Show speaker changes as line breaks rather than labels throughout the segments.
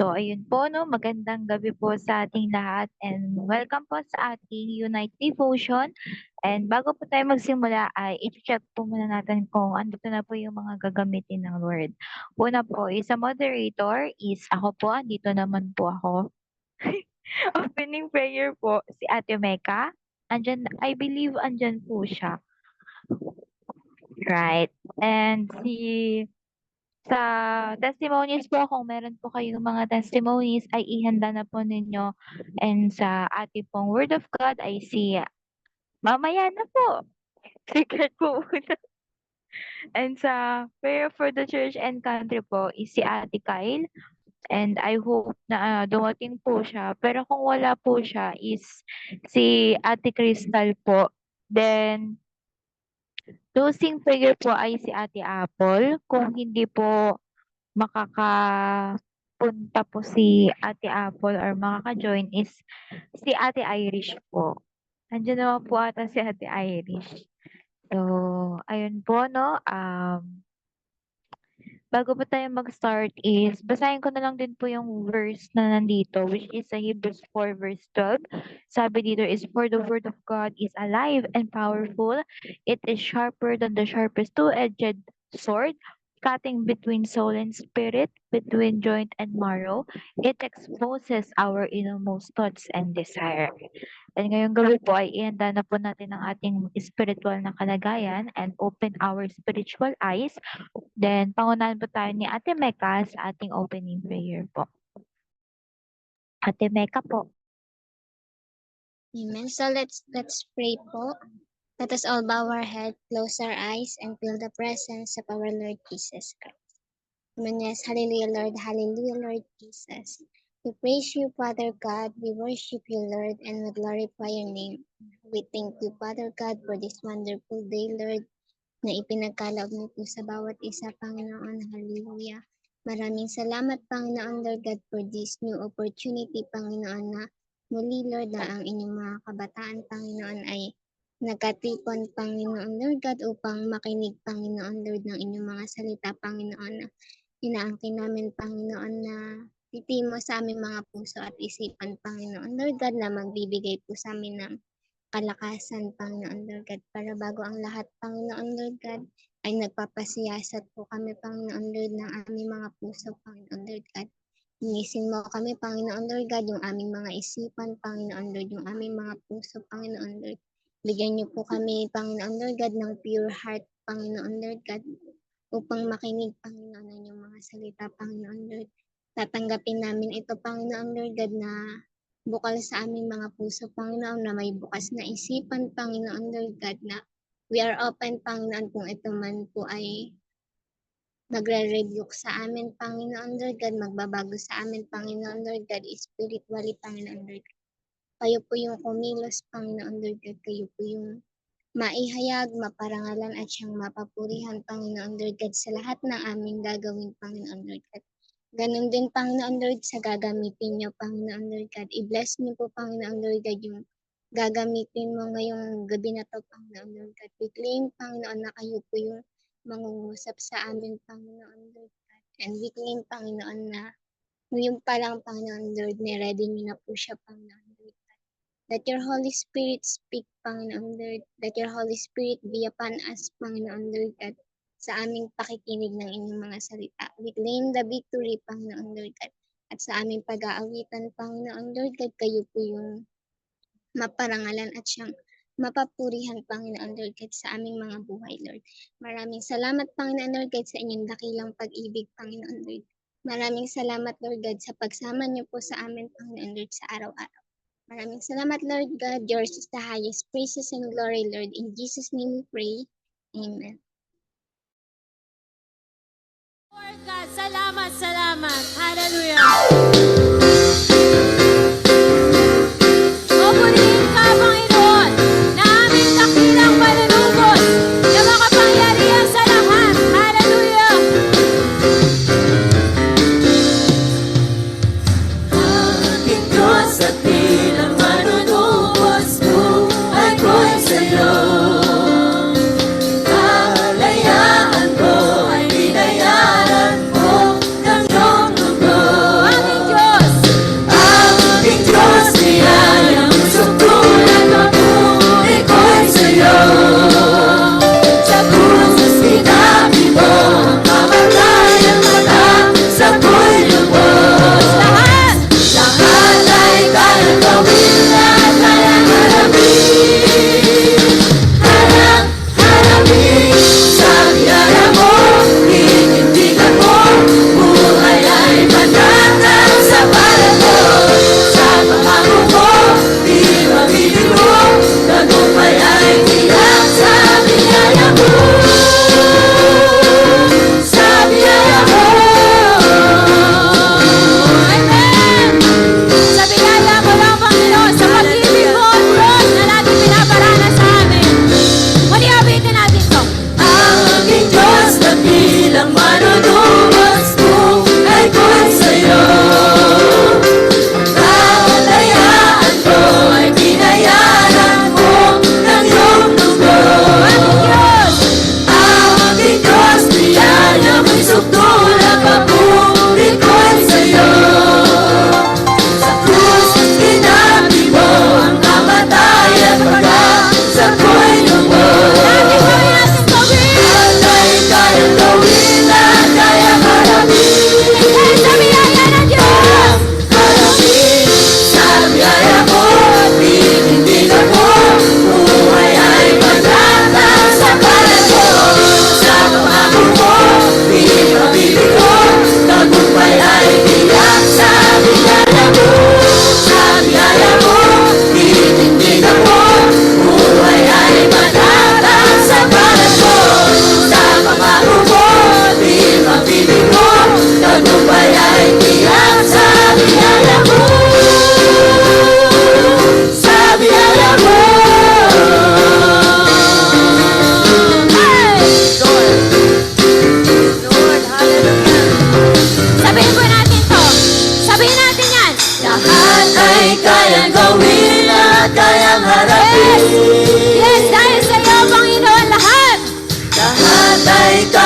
So, ayun po, no, magandang gabi po sa ating lahat and welcome po sa ating Unite Devotion. And bago po tayo magsimula ay i-check po muna natin kung andito na po yung mga gagamitin ng Lord. Una po, isa moderator is ako po, andito naman po ako. Opening prayer po, si Ate Mecca. Andyan, I believe andyan po siya. Right. And sa testimonies po, kung meron po kayong mga testimonies, ay ihanda na po ninyo. And sa ating pong Word of God ay mamaya na po. Secret po muna. And sa Prayer for the Church and Country po is si Ate Kyle. And I hope na dumating po siya. Pero kung wala po siya is si Ate Crystal po. Then, closing prayer po ay si Ate Apple. Kung hindi po makakapunta po si Ate Apple or makaka-join is si Ate Irish po. Andiyan naman po ata si Ate Irish. So, ayun po, no? Bago po tayo mag-start is, basahin ko na lang din po yung verse na nandito, which is sa Hebrews 4 verse 12. Sabi dito is, "For the word of God is alive and powerful. It is sharper than the sharpest two-edged sword, cutting between soul and spirit, between joint and marrow. It exposes our innermost thoughts and desire." And ngayong gabi po ay ihanda na po natin ang ating spiritual na kalagayan and open our spiritual eyes. Then, pangunahan po tayo ni Ate Mecca sa ating opening prayer po. Ate Mecca po.
Amen. So let's pray po. Let us all bow our head, close our eyes, and feel the presence of our Lord Jesus Christ. Amen. Yes. Hallelujah, Lord. Hallelujah, Lord Jesus. We praise you, Father God. We worship you, Lord, and we glorify your name. We thank you, Father God, for this wonderful day, Lord, na ipinagkaloob mo po sa bawat isa, Panginoon. Hallelujah. Maraming salamat, Panginoon, Lord God, for this new opportunity, Panginoon, na muli, Lord, na ang inyong mga kabataan, Panginoon, ay nagkatipon, Panginoon, Lord God, upang makinig, Panginoon, Lord, ng inyong mga salita, Panginoon, na inaangkin namin, Panginoon, na titi mo sa aming mga puso at isipan, Panginoon, Lord God, na magbibigay po sa amin ng kalakasan, Panginoon Lord God, para bago ang lahat, Panginoon Lord God, ay nagpapasiyasat po kami, Panginoon Lord, ng aming mga puso, Panginoon Lord God. Inisin mo kami, Panginoon Lord God, yung aming mga isipan, Panginoon Lord, yung aming mga puso, Panginoon Lord. Bigyan niyo po kami, Panginoon Lord God, ng pure heart, Panginoon Lord God, upang makinig, Panginoon, ng inyong mga salita, Panginoon Lord. Tatanggapin namin ito, Panginoon Lord God, na bukal sa aming mga puso, Panginoon, na may bukas na isipan, Panginoon Lord God, na we are open, Panginoon, kung ito man po ay magre-rebuke sa amin, Panginoon Lord God, magbabago sa amin, Panginoon Lord God, spiritually, Panginoon Lord God. Kayo po yung kumilos, Panginoon Lord God, kayo po yung maihayag, maparangalan at siyang mapapurihan, Panginoon Lord God, sa lahat ng aming gagawin, Panginoon Lord God. Ganun din, Panginoon Lord, sa gagamitin niyo, Panginoon Lord God. I-bless niyo po, Panginoon Lord God, yung gagamitin mo ngayong gabi na to, Panginoon Lord God. We claim, Panginoon, na kayo po yung mangungusap sa amin, Panginoon Lord God. And we claim, Panginoon, na yung palang, Panginoon Lord, ni-ready niyo na po siya, Panginoon Lord God. Let your Holy Spirit speak, Panginoon Lord. Let your Holy Spirit be upon us, Panginoon Lord God, sa aming pakikinig ng inyong mga salita. We claim the victory, Panginoon Lord God. At sa aming pag-aawitan, Panginoon Lord God, kayo po yung maparangalan at siyang mapapurihan, Panginoon Lord God, sa aming mga buhay, Lord. Maraming salamat, Panginoon Lord God, sa inyong dakilang pag-ibig, Panginoon Lord. Maraming salamat, Lord God, sa pagsama niyo po sa amin, Panginoon Lord, sa araw-araw. Maraming salamat, Lord God. Yours is the highest praises and glory, Lord. In Jesus' name we pray. Amen.
Lord God, salamat, salamat. Hallelujah. Pupurihin ka, Panginoon, na aming dakilang manunubos na makapangyarihan sa lahat. Hallelujah.
Aking Diyos at bilang manunubos mo ay ko'y sa'yo. Kalayaan ko ay binayaran mo ng iyong dugo.
Aming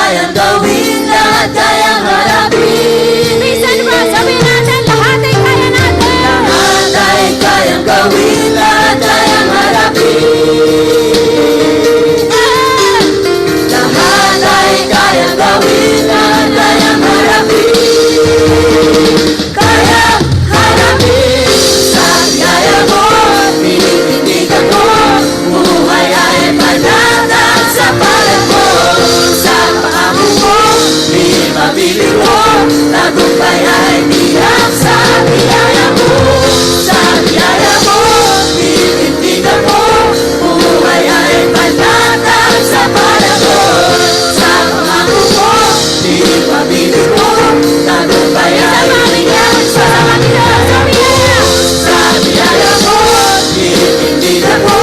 kayang gawin, lahat kayang harapin.
Minsan ba sabihin natin, lahat ay kaya natin.
Lahat ay kayang gawin, lahat kayang harapin. Lahat ay kayang gawin, lahat kayang harapin. Kayang harapin sa biyaya mo, tinitindigan mo, buhay ay panatag sa palad mo. Sa pangako mo, di mabili mo, tagumpay ay tiyak sa biyaya mo. Sa biyaya mo, tinitindigan mo, buhay ay panatag sa palad mo. Sa pangako mo, di mabili mo, tagumpay ay tiyak sa biyaya mo. Sa biyaya mo, tinitindigan mo,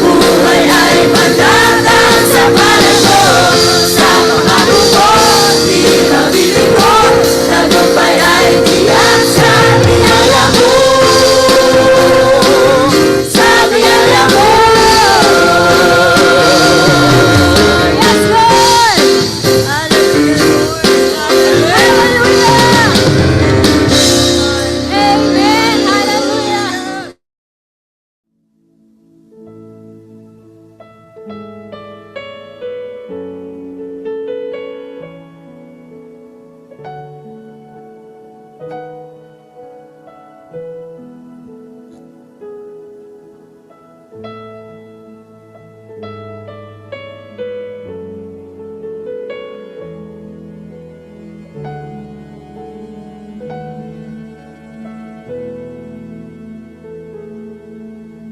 buhay ay panatag sa palad mo. Sa pangako mo, di mabili mo, tagumpay ay tiyak sa biyaya mo. Sa biyaya mo.
Yes, Lord! Hallelujah! Amen! Hallelujah!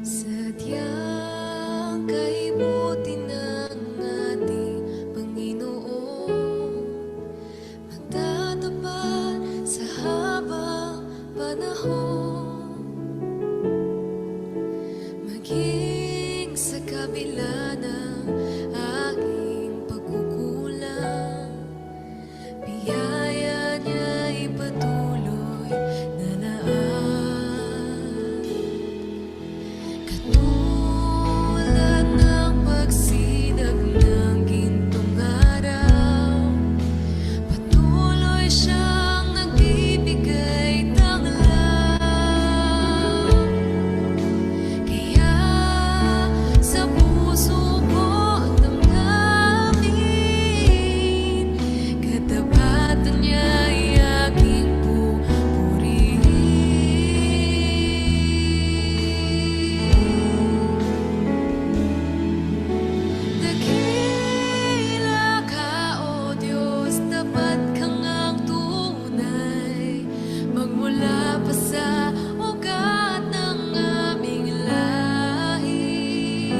Sadyang kaibuti ng ating Panginoon, magtatapat sa habang panahon, maging sa kabila ng aking pagkukulang, biyaya niya'y patuloy na naan. Katulad ng pagsinag ng gintong araw, patuloy siyang nagbibigay tanglaw. Kaya sa puso ko damdamin, katapatan niya'y aking pupurihin. Dakila ka, O Diyos, tapat kang ang tunay, magmula pa sa ugat ng aming lahi.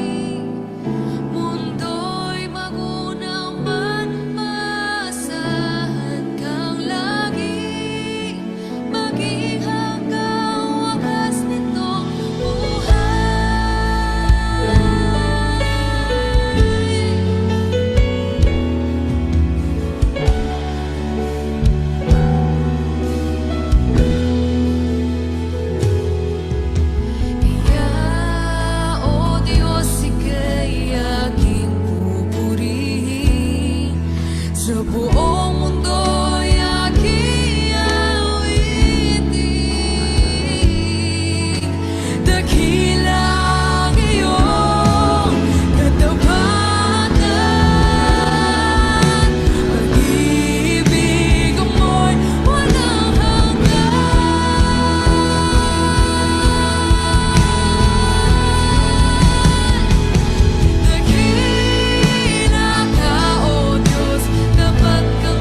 Mundo'y magunaw man, maasahan kang lagi, maging hanggang wakas nitong buhay. Kaya, O Diyos, ika'y aking pupurihin, sa buong mundo'y aking awitin. Dakila ang iyong katapatan, pag-ibig mo'y walang hanggan. Dakila ka, O Diyos, tapat kang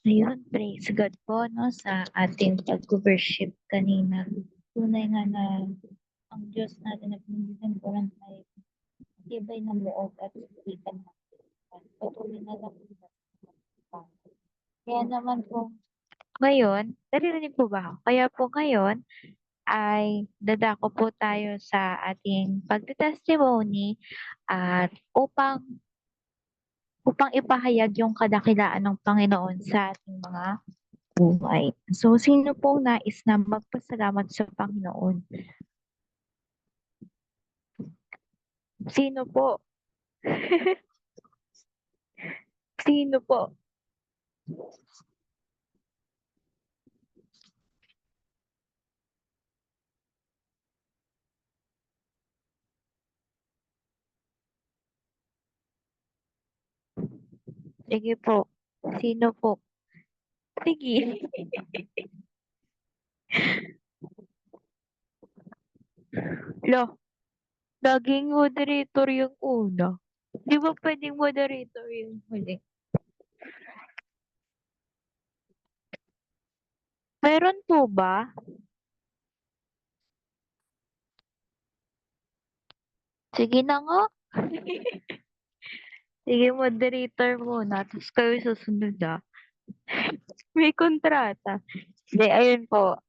Ayun, praise God po, no, sa ating pag-worship kanina. Tunay nga na ang Diyos natin na pinagsisimpulan ay tibay ng loob at isipan natin. Patuloy na lang po. Kaya naman po, ngayon, naririnig po ba ako? Kaya po ngayon, ay dadako po tayo sa ating pagte-testimony at upang ipahayag yung kadakilaan ng Panginoon sa ating mga buhay. So, sino po nais na magpasalamat sa Panginoon? Sino po? Sino po? Sige po. Sino po? Sige. Lo, laging moderator yung una. Di ba pwedeng moderator yung huli? Meron po ba? Sige na nga. Sige, moderator muna. Tapos kayo susunod ah. May kontrata. Hindi, ayun po.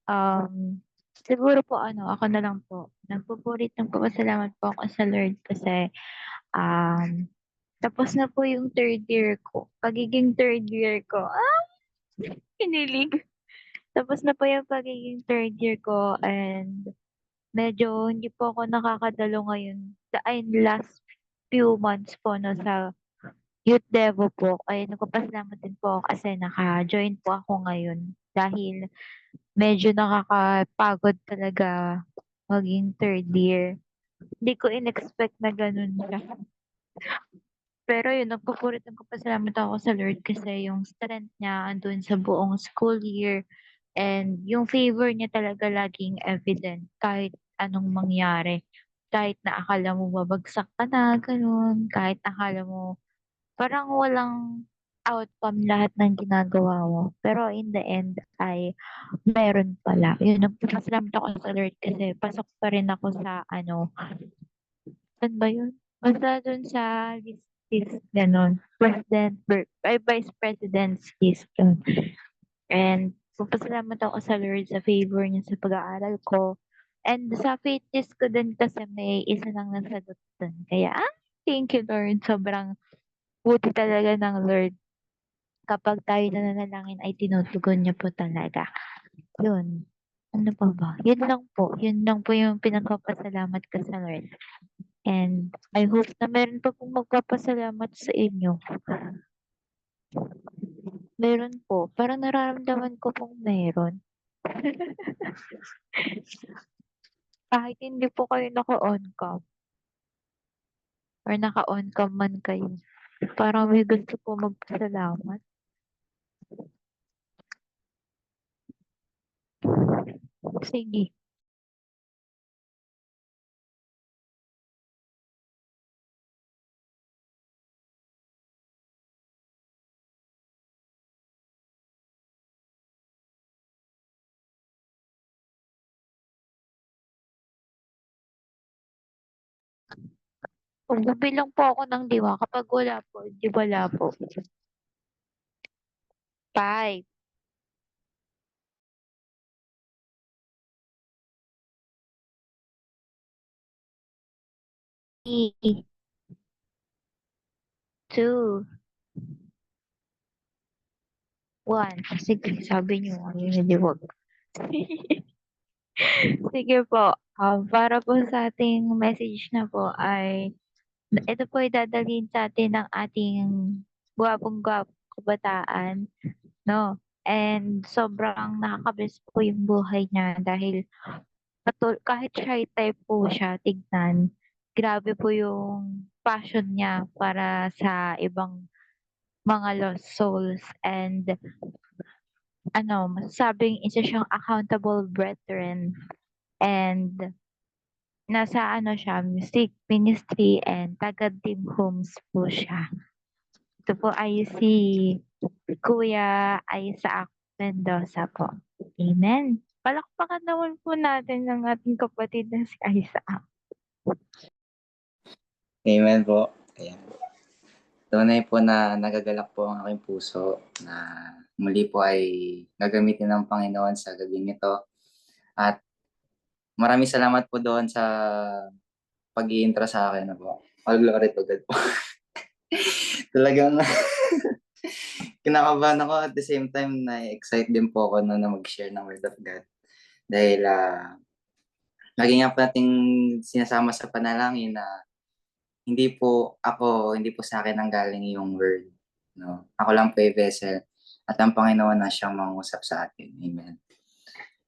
Siguro po ako na lang po. Nagpupulit ng pasalamat po ako sa Lord kasi tapos na po yung third year ko. Pagiging third year ko. Kinilig. Tapos na po yung pagiging third year ko and medyo hindi po ako nakakadalo ngayon. Ay, last few months po no, sa Youth Devo po. Ay, nagpapasalamat din po ako kasi naka-join po ako ngayon. Dahil medyo nakakapagod talaga maging third year. Hindi ko in-expect na ganun siya. Pero yun, nagpapasalamat ako sa Lord kasi yung strength niya andun sa buong school year and yung favor niya talaga laging evident kahit anong mangyari. Kahit na akala mo babagsak ka na, ganun. Kahit akala mo parang walang outcome lahat ng ginagawa mo. Pero in the end ay meron pala. Yun, nagpapasalamat ako sa Lord kasi pasok pa rin ako sa saan ba yun? Basta dun sa list, ganun. Vice President's list yun. And nagpapasalamat ako sa Lord sa favor niya sa pag-aaral ko. And sa faith test ko din kasi may isa lang nasagot dun. Kaya, thank you Lord. Sobrang buti talaga ng Lord. Kapag tayo nananalangin ay tinutugon niya po talaga. Yun. Ano pa ba? Yun lang po. Yun lang po yung pinagpapasalamat ko sa Lord. And I hope na meron pa pong magpapasalamat sa inyo. Meron po. Parang nararamdaman ko pong meron. Kahit hindi po kayo naka-on cam or naka-on cam man kayo. Parang may gusto po magpasalamat. Sige. Magbibilang po ako ng diwa. Kapag wala po, di wala po. 5, 3, 2, 1. Sige, sabi niyo. Ayun, hindi wag. Sige po. Para po sa ating message na po ay ito po ay dadalhin sa atin ng ating gwapong-gwapong kabataan, no? And sobrang nakaka-bless po yung buhay niya dahil kahit shy type po siya tignan, grabe po yung passion niya para sa ibang mga lost souls and masasabing isa siyang accountable brethren and nasa siya, music ministry and taga Team Homes po siya. Ito po ay si Kuya Isaac Mendoza po. Amen. Palakpakan naman po natin ng ating kapatid na si Isaac.
Amen po. Ayan. Tunay po na nagagalak po ang aking puso na muli po ay gagamitin ng Panginoon sa gabing ito. At maraming salamat po doon sa pag-i-intro sa akin na po. All glory to God po. Talagang kinakabahan ako at the same time na-excite din po ako na mag-share ng Word of God. Dahil lagi nga po nating sinasama sa panalangin na hindi po sa akin ang galing yung word. No? Ako lang po yung vessel at ang Panginoon na siyang mangusap sa atin. Amen.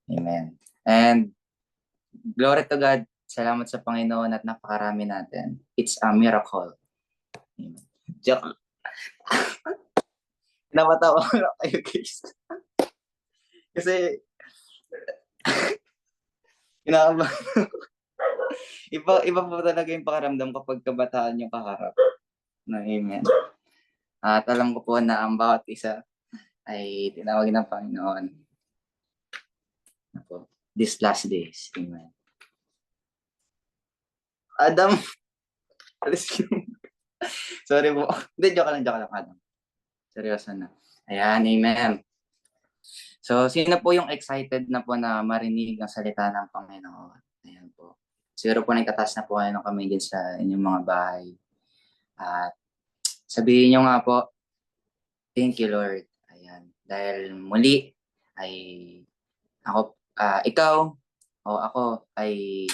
Amen. And glory to God. Salamat sa Panginoon at napakarami natin. It's a miracle. Amen. Joke. Napatawa ko lang kayo guys. Kasi kinakabahan. Iba po talaga yung pakiramdam kapag kabataan yung kaharap. No, amen. At alam ko po na ang bawat isa ay tinawag ng Panginoon. Ako, these last days. Amen. Adam, alis yung... Sorry po. Hindi, joke lang, Adam. Seryoso na. Ayan, amen. So, sino po yung excited na po na marinig ang salita ng Panginoon? Ayan po. Siguro po nagtatas na po kayo ng kamay dyan sa inyong mga bahay. At sabihin nyo nga po, thank you Lord. Ayan. Dahil muli ay ikaw o ako ay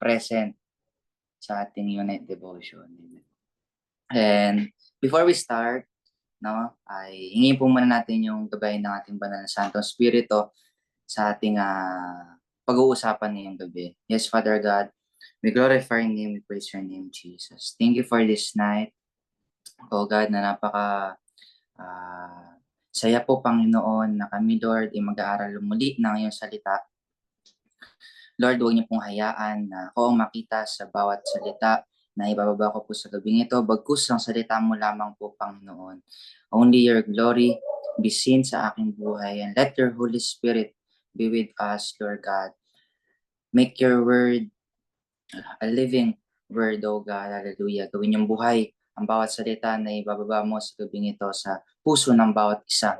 present sa ating unit devotion. And before we start, no, ay hingin po muna natin yung gabayan ng ating banal na Santong Espiritu sa ating pag-uusapan ngayong gabi. Yes, Father God, we glorify your name, we praise your name, Jesus. Thank you for this night. Oh God, na napaka saya po, Panginoon, na kami, Lord, ay mag-aaral muli ng iyong salita. Lord, huwag niyo pong hayaan na ako ang makita sa bawat salita na ibababa ko po sa gabing ito. Bagkus ang salita mo lamang po, Panginoon. Only your glory be seen sa aking buhay, and let your Holy Spirit be with us, Lord God. Make your word a living word, oh God. Hallelujah. Gawin yung buhay ang bawat salita na ibababa mo sa gabing ito sa puso ng bawat isa.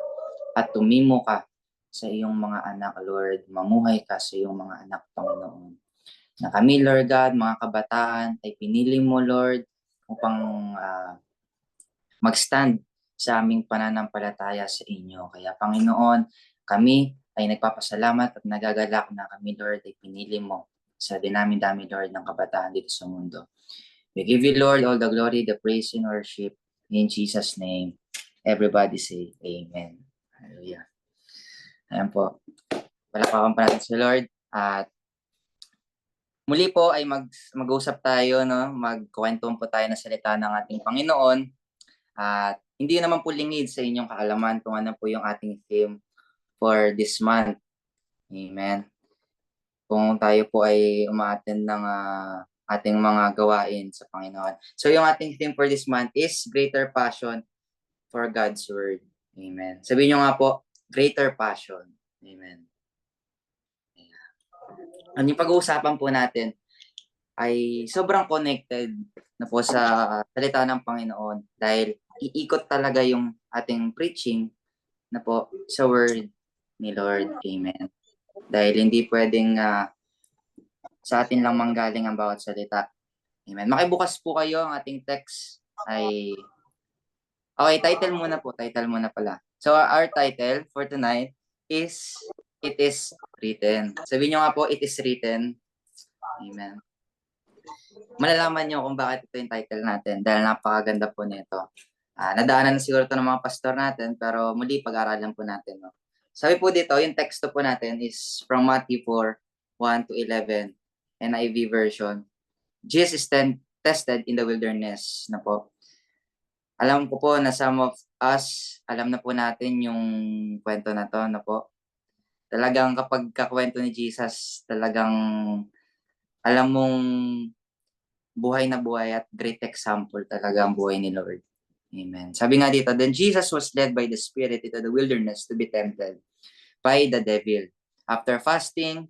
At tumimo ka sa iyong mga anak, Lord. Mamuhay ka sa iyong mga anak, Panginoon. Na kami, Lord God, mga kabataan, ay pinili mo, Lord, upang mag-stand sa aming pananampalataya sa inyo. Kaya, Panginoon, kami ay nagpapasalamat at nagagalak na kami, Lord, ay pinili mo sa dinami-dami, Lord, ng kabataan dito sa mundo. We give you, Lord, all the glory, the praise, and worship. In Jesus' name, everybody say, Amen. Hallelujah. Ayan po. Palakpakan pa natin sa Lord. At muli po ay mag-usap tayo, no? Magkwentuhan po tayo ng salita ng ating Panginoon. At hindi naman po lingid sa inyong kaalaman kung ano po yung ating theme for this month. Amen. Kung tayo po ay umaattend ng ating mga gawain sa Panginoon. So yung ating theme for this month is Greater Passion for God's Word. Amen. Sabihin nyo nga po, Greater Passion. Amen. Ang yung pag-uusapan po natin ay sobrang connected na po sa salita ng Panginoon dahil iikot talaga yung ating preaching na po sa Word ni Lord. Amen. Dahil hindi pwedeng sa atin lang manggaling ang bawat salita. Amen. Makibukas po kayo ang ating text ay... Okay, title muna pala. So our title for tonight is It is Written. Sabihin nyo nga po, It is Written. Amen. Malalaman nyo kung bakit ito yung title natin dahil napakaganda po nito. Nadaanan na siguro ito ng mga pastor natin pero muli pag-aralan po natin. No? Sabi po dito, yung teksto po natin is from Matthew 4, 1 to 11, NIV version. Jesus is tested in the wilderness na po. Alam ko po na some of us, alam na po natin yung kwento na to na po. Talagang kapag kakwento ni Jesus, talagang alam mong buhay na buhay at great example talaga ang buhay ni Lord. Amen. Sabi nga dito, then Jesus was led by the Spirit into the wilderness to be tempted by the devil. After fasting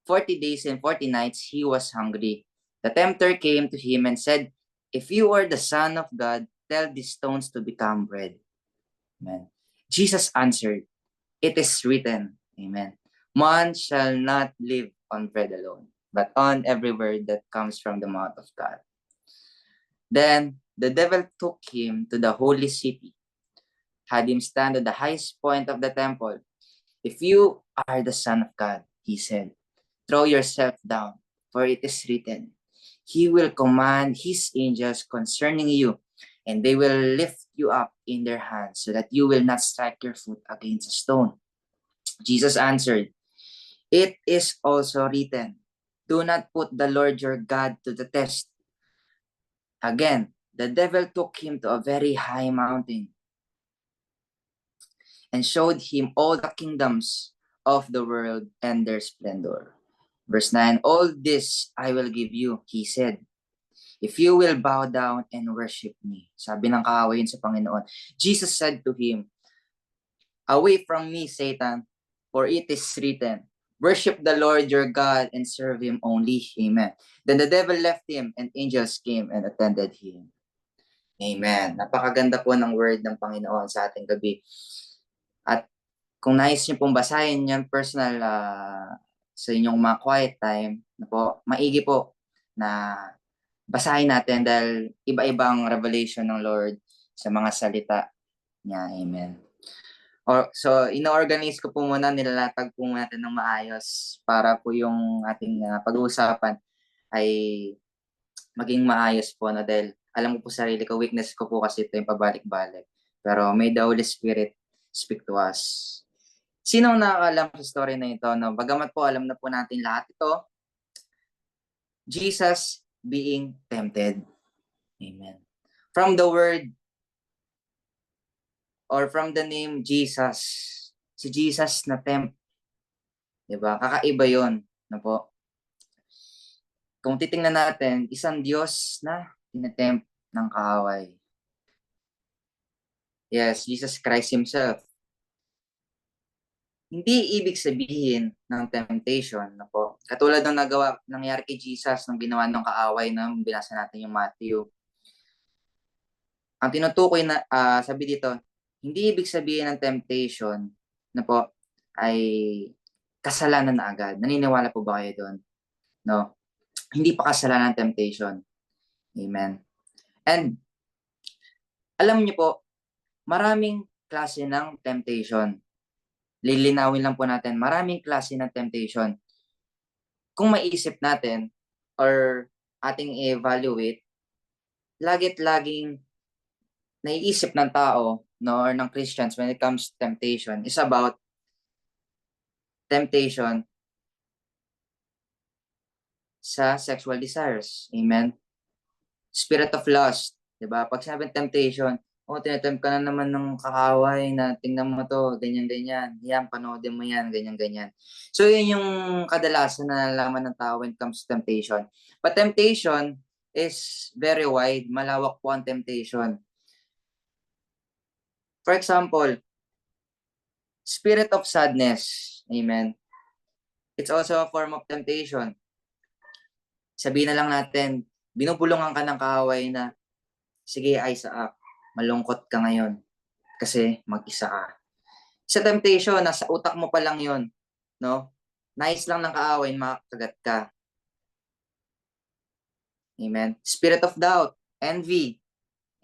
40 days and 40 nights, he was hungry. The tempter came to him and said, if you are the Son of God, tell these stones to become bread. Amen. Jesus answered, it is written, amen, man shall not live on bread alone, but on every word that comes from the mouth of God. Then the devil took him to the holy city, had him stand at the highest point of the temple. If you are the Son of God, he said, throw yourself down, for it is written, he will command his angels concerning you, and they will lift you up in their hands so that you will not strike your foot against a stone. Jesus answered, it is also written, do not put the Lord your God to the test. Again, the devil took him to a very high mountain and showed him all the kingdoms of the world and their splendor. Verse 9, all this I will give you, he said, if you will bow down and worship me. Sabi ng kaaway sa Panginoon. Jesus said to him, away from me, Satan, for it is written, worship the Lord your God and serve him only. Amen. Then the devil left him and angels came and attended him. Amen. Napakaganda po ng word ng Panginoon sa ating gabi. At kung nais niyo pong basahin yan personal sa inyong mga quiet time, na po, maigi po na basahin natin dahil iba-ibang revelation ng Lord sa mga salita niya. Amen. So, ino-organize ko po muna, nilalatag po natin ng maayos para po yung ating pag-uusapan ay maging maayos po, no? Dahil alam ko po sarili ko, weakness ko po kasi ito yung pabalik-balik. Pero may the Holy Spirit speak to us. Sinong nakakalam sa story na ito? No? Bagamat po alam na po natin lahat ito, Jesus being tempted. Amen. From the word or from the name Jesus, si Jesus na tempt. Diba? Kakaiba yun. Na po. Kung titingnan natin, isang Diyos na tinatempt ng kaaway. Yes, Jesus Christ Himself. Hindi ibig sabihin ng temptation na po. Katulad ng nangyari kay Jesus nung ginawa ng kaaway na binasa natin yung Matthew. Ang tinutukoy na, sabi dito, hindi ibig sabihin ng temptation na po ay kasalanan na agad. Naniniwala po ba kayo doon? No? Hindi pa kasalanan ng temptation. Amen. And alam niyo po, maraming klase ng temptation. Lilinawin lang po natin, maraming klase ng temptation. Kung maiisip natin or ating i-evaluate, laging naiisip ng tao, no, or ng Christians when it comes to temptation is about temptation sa sexual desires. Amen. Spirit of lust, 'di ba? Pag sinabing temptation, tinatempt ka na naman ng kaaway na tingnan mo to, ganyan. Yan, panoodin mo yan, ganyan. So, yun yung kadalasan na nalaman ng tao when it comes to temptation. But temptation is very wide. Malawak po ang temptation. For example, spirit of sadness. Amen. It's also a form of temptation. Sabihin na lang natin, binubulungan ka ng kaaway na, sige, Isaac, malungkot ka ngayon kasi mag-isa ka. Sa temptation, nasa utak mo pa lang yun. No? Nais lang ng kaaway, makakagat ka. Amen. Spirit of doubt, envy.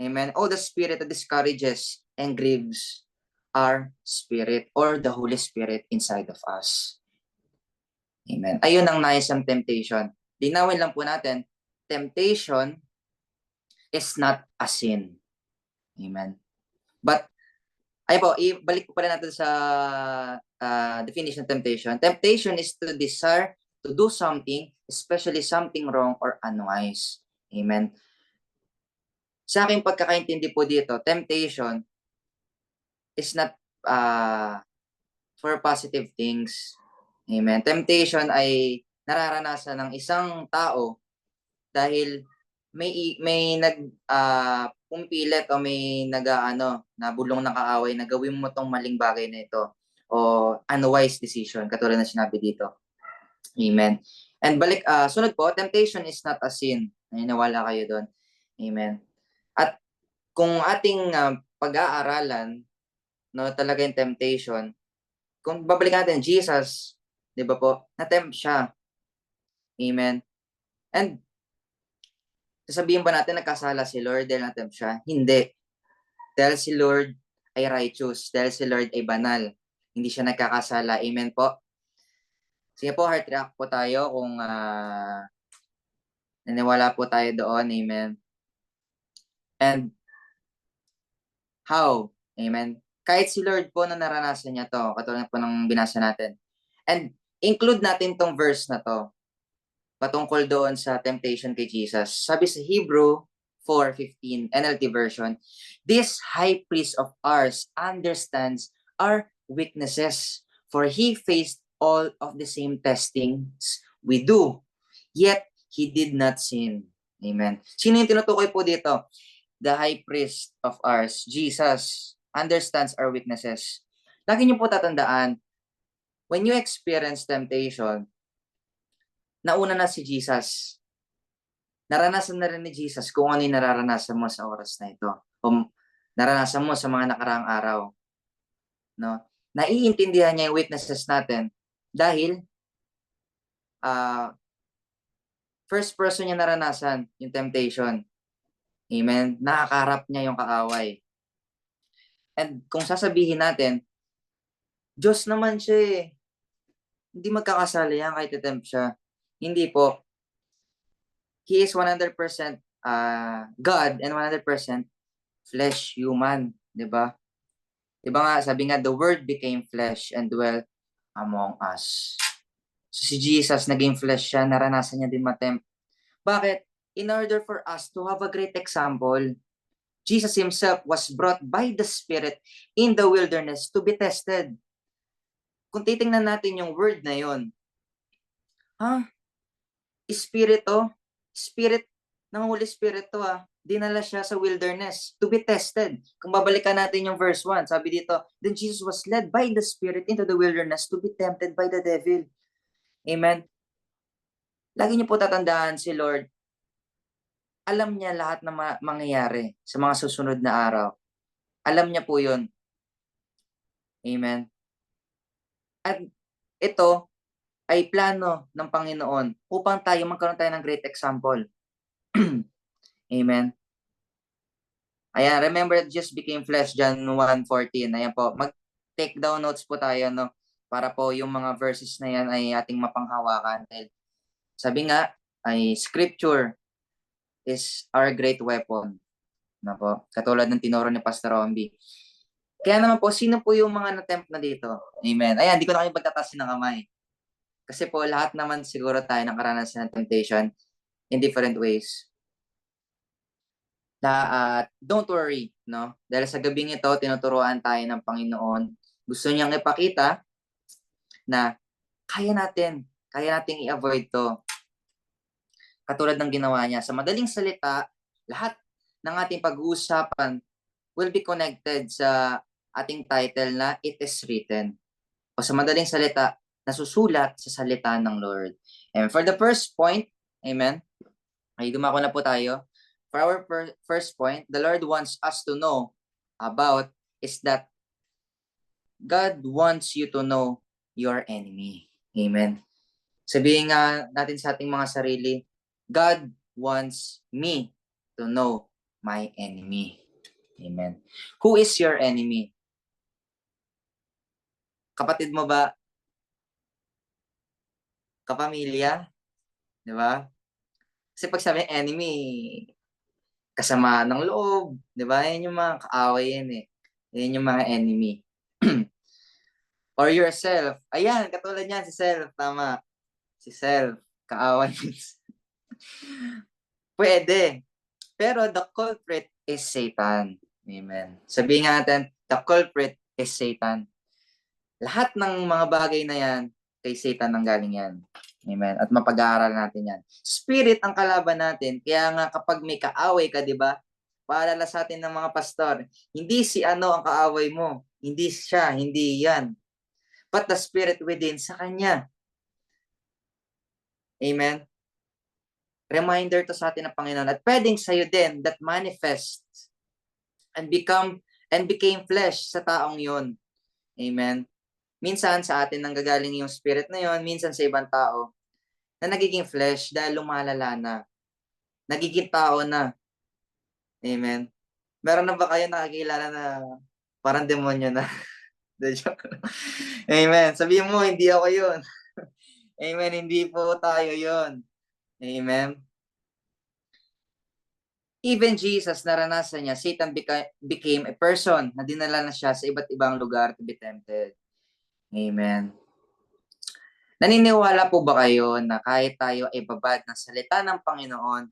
Amen. All the spirit that discourages and grieves our spirit or the Holy Spirit inside of us. Amen. Ayun ang nais ng temptation. Linawin lang po natin, temptation is not a sin. Amen. But, ay po, ibalik ko pala natin sa definition of temptation. Temptation is to desire to do something, especially something wrong or unwise. Amen. Sa aking pagkakaintindi po dito, temptation is not for positive things. Amen. Temptation ay nararanasan ng isang tao dahil may pumipilit o may nabulong na kaaway na gawin mo tong maling bagay na ito o unwise decision, katulad na sinabi dito. Amen. And sunod po, temptation is not a sin. Naniniwala kayo doon. Amen. At kung ating pag-aaralan, no, talaga yung temptation, kung babalikan natin, Jesus, di ba po, na-tempt siya. Amen. And sasabihin ba natin nagkasala si Lord dahil na-tempt siya? Hindi. Dahil si Lord ay righteous. Dahil si Lord ay banal. Hindi siya nagkakasala. Amen po. Sige po, heart react po tayo kung naniwala po tayo doon. Amen. And how? Amen. Kahit si Lord po na naranasan niya to, katulad po ng binasa natin. And include natin tong verse na to patungkol doon sa temptation kay Jesus. Sabi sa Hebrew 4:15 NLT version, this high priest of ours understands our weaknesses, for he faced all of the same testings we do, yet he did not sin. Amen. Sino yung tinutukoy po dito? The high priest of ours, Jesus, understands our weaknesses. Lagi niyo po tatandaan, when you experience temptation, nauna na si Jesus. Naranasan na rin ni Jesus kung ano yung nararanasan mo sa oras na ito. O naranasan mo sa mga nakaraang araw. No? Naiintindihan niya yung weaknesses natin dahil first person niya naranasan yung temptation. Amen. Nakakaharap niya yung kaaway. And kung sasabihin natin, Diyos naman siya eh. Hindi magkakasala yan kahit attempt siya. Hindi po. He is 100% God and 100% flesh, human. Diba? Diba nga, sabi nga, the Word became flesh and dwelt among us. So si Jesus, naging flesh siya, naranasan niya din matempt. Bakit? In order for us to have a great example, Jesus himself was brought by the Spirit in the wilderness to be tested. Kung titingnan natin yung word na yon, Spirit ng Holy Spirit to dinala siya sa wilderness to be tested. Kung babalikan natin yung verse 1, sabi dito, then Jesus was led by the Spirit into the wilderness to be tempted by the devil. Amen. Lagi niyo po tatandaan si Lord, alam niya lahat na mangyayari sa mga susunod na araw. Alam niya po yun. Amen. At ito ay plano ng Panginoon upang magkaroon tayo ng great example. Amen. Ayan, remember Jesus became flesh, John 1:14. Ayan po, mag-take down notes po tayo, no? Para po yung mga verses na yan ay ating mapanghawakan. Sabi nga, ay scripture is our great weapon. Na po, katulad ng tinuro ni Pastor Romby. Kaya naman po, sino po yung mga na-tempt na dito? Amen. Ayan, di ko na kayo pagtatasin ng kamay. Kasi po, lahat naman siguro tayo nakaranasan ng temptation in different ways. Don't worry, no? Dahil sa gabing ito, tinuturuan tayo ng Panginoon. Gusto niyang ipakita na kaya nating i-avoid to. Katulad ng ginawa niya. Sa madaling salita, lahat ng ating pag-uusapan will be connected sa ating title na It is Written. O sa madaling salita, nasusulat sa salita ng Lord. And for the first point, amen, ay dumako na po tayo. For our first point, the Lord wants us to know about is that God wants you to know your enemy. Amen. Sabihin nga natin sa ating mga sarili, God wants me to know my enemy. Amen. Who is your enemy? Kapatid mo ba? Kapamilya? Di ba? Kasi pag sabi enemy, kasama ng loob. Di ba? Yan yung mga kaaway yan eh. Yan yung mga enemy. Or yourself. Ayan, katulad niyan, si self. Tama. Si self. Kaaway. Pwede. Pero the culprit is Satan. Amen. Sabihin nga natin, the culprit is Satan. Lahat ng mga bagay na yan, kay Satan nanggaling yan. Amen. At mapag-aaral natin yan. Spirit ang kalaban natin. Kaya nga kapag may kaaway ka, di ba? paalala sa atin ng mga pastor, hindi si ano ang kaaway mo. Hindi siya, hindi yan. But the spirit within sa kanya. Amen? Reminder to sa atin ng Panginoon at pwedeng sa'yo din that manifests and became flesh sa taong yon. Amen? Minsan sa atin nanggagaling yung spirit na yon, minsan sa ibang tao na nagiging flesh dahil lumalala na. Nagiging tao na. Amen? Meron na ba kayo nakakilala na parang demonyo na? Amen. Sabihin mo, hindi ako yun. Amen. Hindi po tayo yun. Amen. Even Jesus, naranasan niya, Satan became a person na dinala na siya sa iba't ibang lugar to be tempted. Amen. Naniniwala po ba kayo na kahit tayo ay babad ng salita ng Panginoon,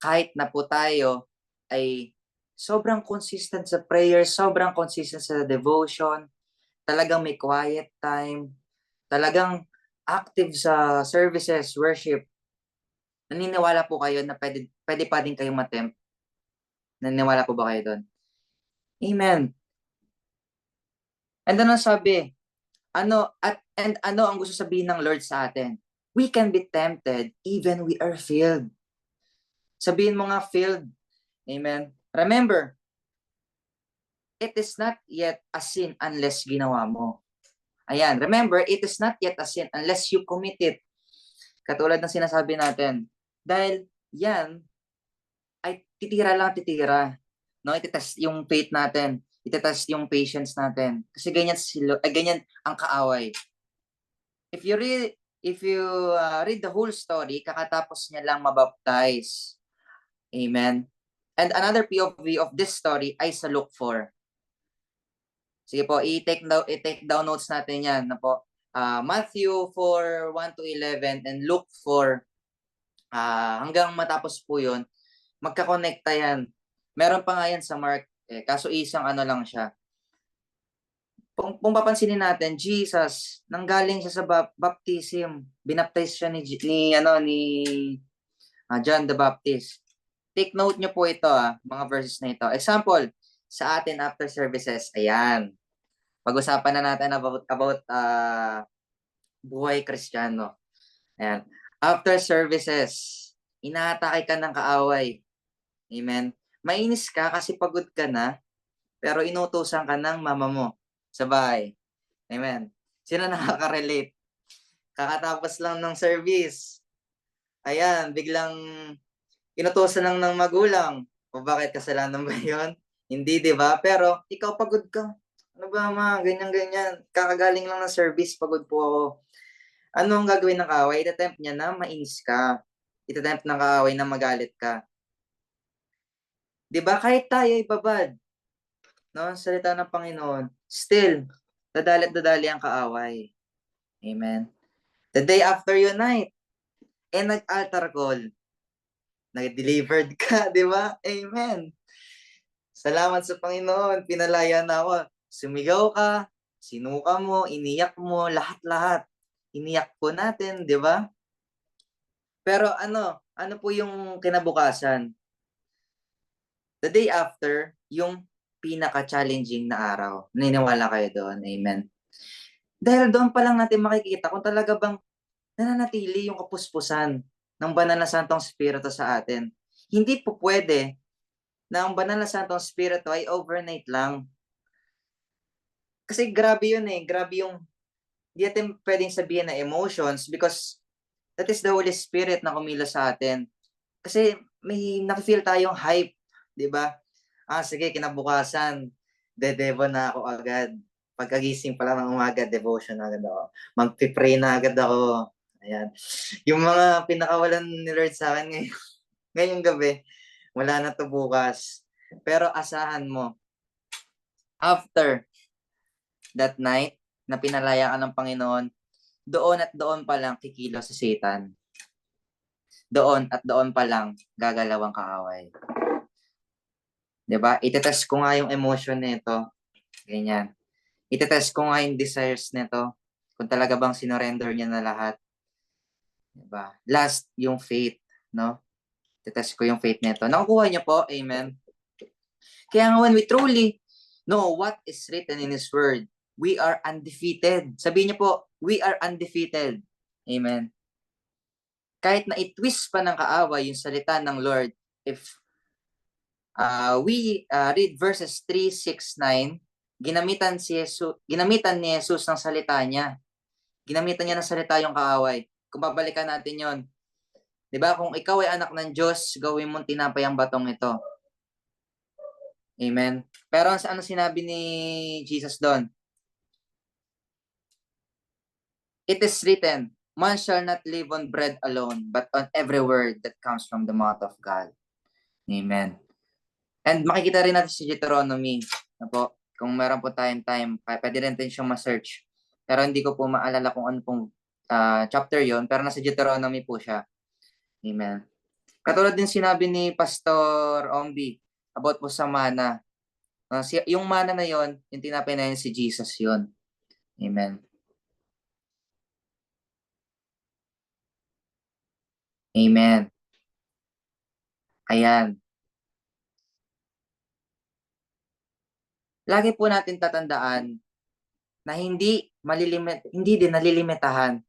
kahit na po tayo ay sobrang consistent sa prayer, sobrang consistent sa devotion, talagang may quiet time, talagang active sa services, worship, naniniwala po kayo na pwede pa din kayong matempt? Naniniwala po ba kayo doon? Amen. And ano sabi? Ano ang gusto sabihin ng Lord sa atin? We can be tempted even we are filled. Sabihin mo nga filled. Amen. Remember, it is not yet a sin unless ginawa mo. Ayan, remember, it is not yet a sin unless you commit it. Katulad ng sinasabi natin. Dahil yan ay titira lang titira. No, itetest yung faith natin. Itetest yung patience natin. Kasi ganyan ang kaaway. If you read the whole story, kakatapos niya lang mabaptize. Amen. And another POV of this story ay sa Luke 4. Sige po, i-take down notes natin yan na po. Matthew 4, 1 to 11 and Luke 4, hanggang matapos po yun, magkakonekta yan. Meron pa nga yan sa Mark, kaso isang ano lang siya. Kung papansinin natin, Jesus, nanggaling siya sa baptism. Binaptize siya ni John the Baptist. Take note nyo po ito, mga verses na ito. Example, sa atin after services, ayan. Pag-usapan na natin about buhay Kristiyano. Ayan. After services, inaatake ka ng kaaway. Amen. Mainis ka kasi pagod ka na, pero inutusan ka ng mama mo sa bahay. Amen. Sino nakaka-relate? Kakatapos lang ng service. Ayan, biglang inutusan lang ng magulang. O bakit kasalanan ba yun? Hindi, di ba? Pero ikaw pagod ka. Ano ba ma? Ganyan-ganyan. Kakagaling lang ng service, pagod po ako. Ano ang gagawin ng kaaway? Itatempt niya na mainis ka. Itatempt ng kaaway na magalit ka. Di ba? Kahit tayo ibabad, no? Salita ng Panginoon, still, dadali ang kaaway. Amen. The day after your night, nag-altar call, nag-delivered ka, di ba? Amen. Salamat sa Panginoon, pinalaya na ako. Sumigaw ka, sinuka mo, iniyak mo, lahat-lahat. Iniyak po natin, di ba? Pero ano po yung kinabukasan? The day after, yung pinaka-challenging na araw. Naniniwala kayo doon. Amen. Dahil doon pa lang natin makikita kung talaga bang nananatili yung kapuspusan ng Banal na Santong Espiritu sa atin. Hindi po pwede na ang Banal na Santong Espiritu ay overnight lang. Kasi grabe yun grabe yung, hindi natin pwedeng sabihin na emotions because that is the Holy Spirit na kumilos sa atin. Kasi may nakifeel tayong hype, di ba? Sige, kinabukasan, dedebo na ako agad. Pagkagising pa lang ng umaga, devotion agad ako. Magpipray na agad ako. Ayan. Yung mga pinakawalan ni Lord sa akin ngayong gabi, wala na to bukas. Pero asahan mo, after that night na pinalaya ka ng Panginoon, doon at doon pa lang kikilos si Satan. Doon at doon pa lang gagalaw ang kaaway. Diba? Itetest ko nga yung emotion nito. Ganyan. Itetest ko nga yung desires nito. Kung talaga bang sinorender niya na lahat. Diba? Last, yung faith. No? Itetest ko yung faith nito. Nakukuha niyo po? Amen? Kaya nga when we truly know what is written in His Word, we are undefeated. Sabihin niyo po, we are undefeated. Amen. Kahit na i-twist pa ng kaaway yung salita ng Lord, if we read verses 3, 6, 9, ginamitan ni Jesus ng salita niya. Ginamitan niya ng salita yung kaaway. Kung babalikan natin yon, di ba? Kung ikaw ay anak ng Diyos, gawin mong tinapay ang batong ito. Amen. Pero ano sinabi ni Jesus doon? It is written, man shall not live on bread alone, but on every word that comes from the mouth of God. Amen. And makikita rin natin si Deuteronomy. Na po, kung meron po tayong time, pwede rin natin siyang ma-search. Pero hindi ko po maalala kung ano pong chapter yon, pero nasa Deuteronomy po siya. Amen. Katulad din sinabi ni Pastor Ombi about po sa mana. Yung mana na yon, yung tinapay na yun si Jesus yon. Amen. Amen. Ayan. Lagi po natin tatandaan na hindi din nalilimitahan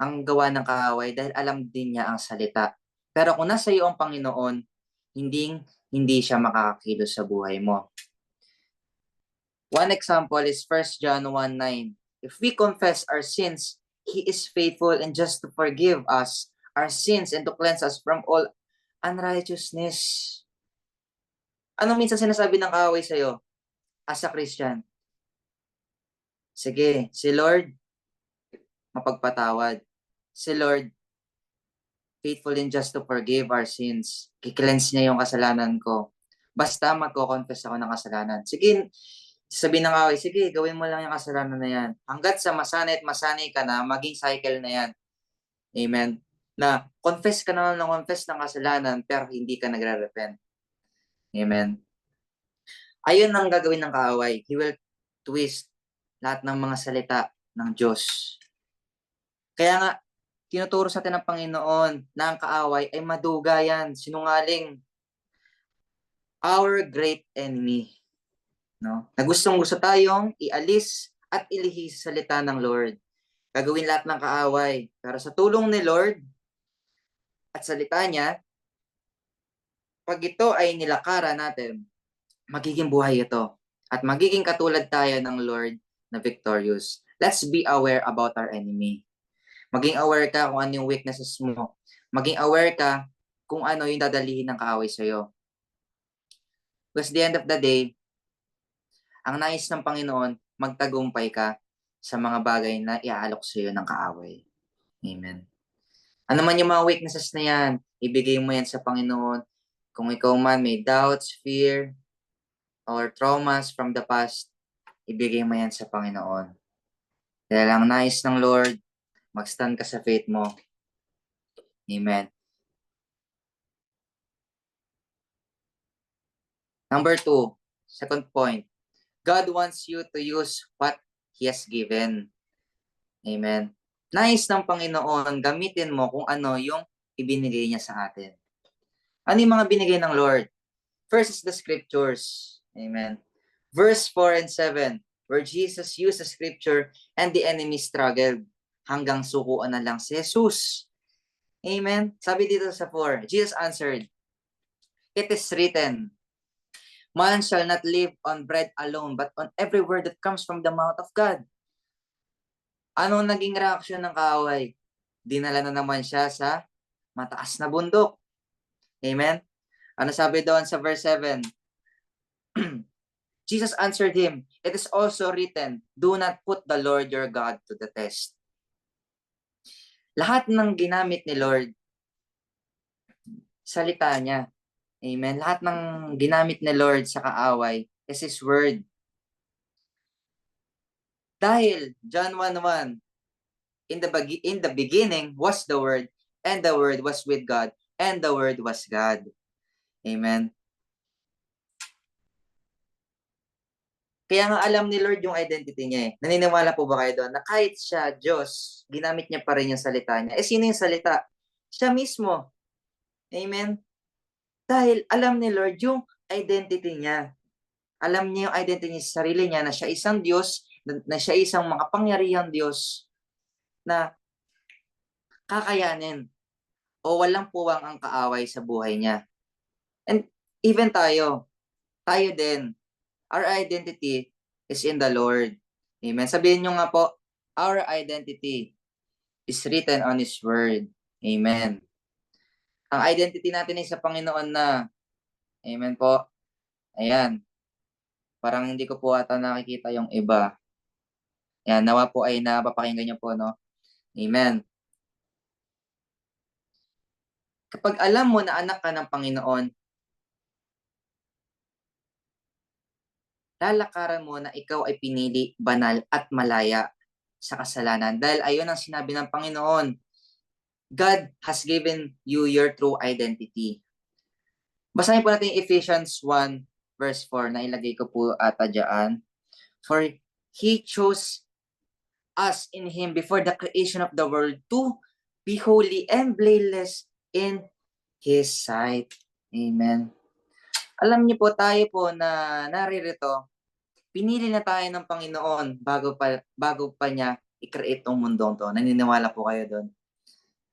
ang gawa ng kaaway dahil alam din niya ang salita. Pero kung nasa iyo ang Panginoon, hindi siya makakakilos sa buhay mo. One example is 1 John 1:9. If we confess our sins, He is faithful and just to forgive us our sins and to cleanse us from all unrighteousness. Anong minsan sinasabi ng kaaway sa'yo as a Christian? Sige, si Lord, mapagpatawad. Si Lord, faithful and just to forgive our sins. Kiklense niya yung kasalanan ko. Basta magko-confess ako ng kasalanan. Sige, sabihin ng kaaway, sige, gawin mo lang yung kasalanan na yan. Hanggat sa masanay ka na, maging cycle na yan. Amen. Na confess ka naman ng confess ng kasalanan pero hindi ka nagre-repent. Amen. Ayun ang gagawin ng kaaway. He will twist lahat ng mga salita ng Diyos. Kaya nga, tinuturo sa atin ng Panginoon na ang kaaway ay maduga yan, sinungaling. Our great enemy. No? Na gustong-gusto tayong ialis at ilihis sa salita ng Lord. Gagawin lahat ng kaaway. Pero sa tulong ni Lord at salita niya, pag ito ay nilakaran natin, magiging buhay ito. At magiging katulad tayo ng Lord na victorious. Let's be aware about our enemy. Maging aware ka kung ano yung weaknesses mo. Maging aware ka kung ano yung dadalihin ng kaaway sa'yo. Because at the end of the day, ang nais ng Panginoon, magtagumpay ka sa mga bagay na iaalok sa'yo ng kaaway. Amen. Ano man yung mga weaknesses na yan, ibigay mo yan sa Panginoon. Kung ikaw man may doubts, fear, or traumas from the past, ibigay mo yan sa Panginoon. Dahil ang nais ng Lord, mag-stand ka sa faith mo. Amen. Number 2, second point. God wants you to use what He has given. Amen. Nais ng Panginoon, gamitin mo kung ano yung ibinigay niya sa atin. Ano yung mga binigay ng Lord? First is the scriptures. Amen. Verse 4 and 7, where Jesus used the scripture and the enemy struggled hanggang sukuan na lang si Jesus. Amen. Sabi dito sa 4, Jesus answered, it is written, man shall not live on bread alone, but on every word that comes from the mouth of God. Anong naging reaksyon ng kaaway? Dinala na naman siya sa mataas na bundok. Amen? Ano sabi doon sa verse 7? Jesus answered him, it is also written, do not put the Lord your God to the test. Lahat ng ginamit ni Lord, salita niya. Amen? Lahat ng ginamit ni Lord sa kaaway is His word. Dahil, John 1:1, in the beginning was the Word, and the Word was with God, and the Word was God. Amen. Kaya nga alam ni Lord yung identity niya eh. Naniniwala po ba kayo doon na kahit siya, Diyos, ginamit niya pa rin yung salita niya. Sino yung salita? Siya mismo. Amen. Dahil alam ni Lord yung identity niya. Alam niya yung identity niya sa sarili niya na siya isang Diyos, na siya isang makapangyarihang Diyos na kakayanin o walang puwang ang kaaway sa buhay niya. And even tayo din, our identity is in the Lord. Amen. Sabihin nyo nga po, our identity is written on His Word. Amen. Ang identity natin ay sa Panginoon na. Amen po. Ayan. Parang hindi ko po ata nakikita yung iba. Ayan, nawa po ay napapakinggan nyo po, no? Amen. Kapag alam mo na anak ka ng Panginoon, lalakaran mo na ikaw ay pinili, banal at malaya sa kasalanan. Dahil ayon ang sinabi ng Panginoon, God has given you your true identity. Basahin po natin Ephesians 1 verse 4 na ilagay ko po ata dyan. For He chose us in Him before the creation of the world to be holy and blameless in His sight. Amen. Alam niyo po, tayo po na naririto, pinili na tayo ng Panginoon bago pa niya i-create tong mundong to. Naniniwala po kayo doon?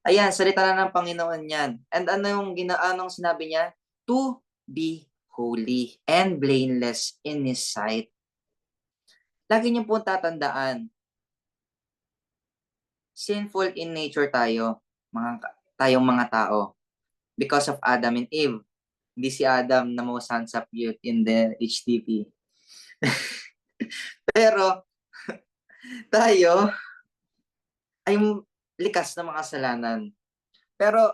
Ayan, salita na ng Panginoon yan. And ano yung anong sinabi niya? To be holy and blameless in His sight. Lagi niyo po tatandaan, sinful in nature tayo, tayong mga tao. Because of Adam and Eve. Hindi si Adam na most handsome youth in the HTP. Pero, tayo ay likas na mga kasalanan. Pero,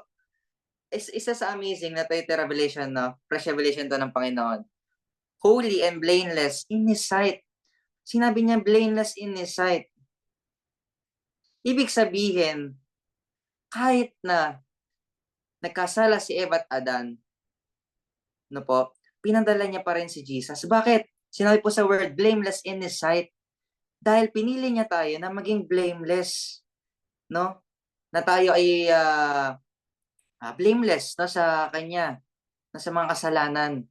isa sa amazing na ito revelation, no? Fresh revelation to ng Panginoon. Holy and blameless in His sight. Sinabi niya, blameless in His sight. Ibig sabihin, kahit na nagkasala si Eva at Adan, no po, pinadala niya pa rin si Jesus. Bakit? Sinabi po sa word, blameless in His sight. Dahil pinili niya tayo na maging blameless, no? Na tayo ay blameless, no, sa Kanya, no, sa mga kasalanan.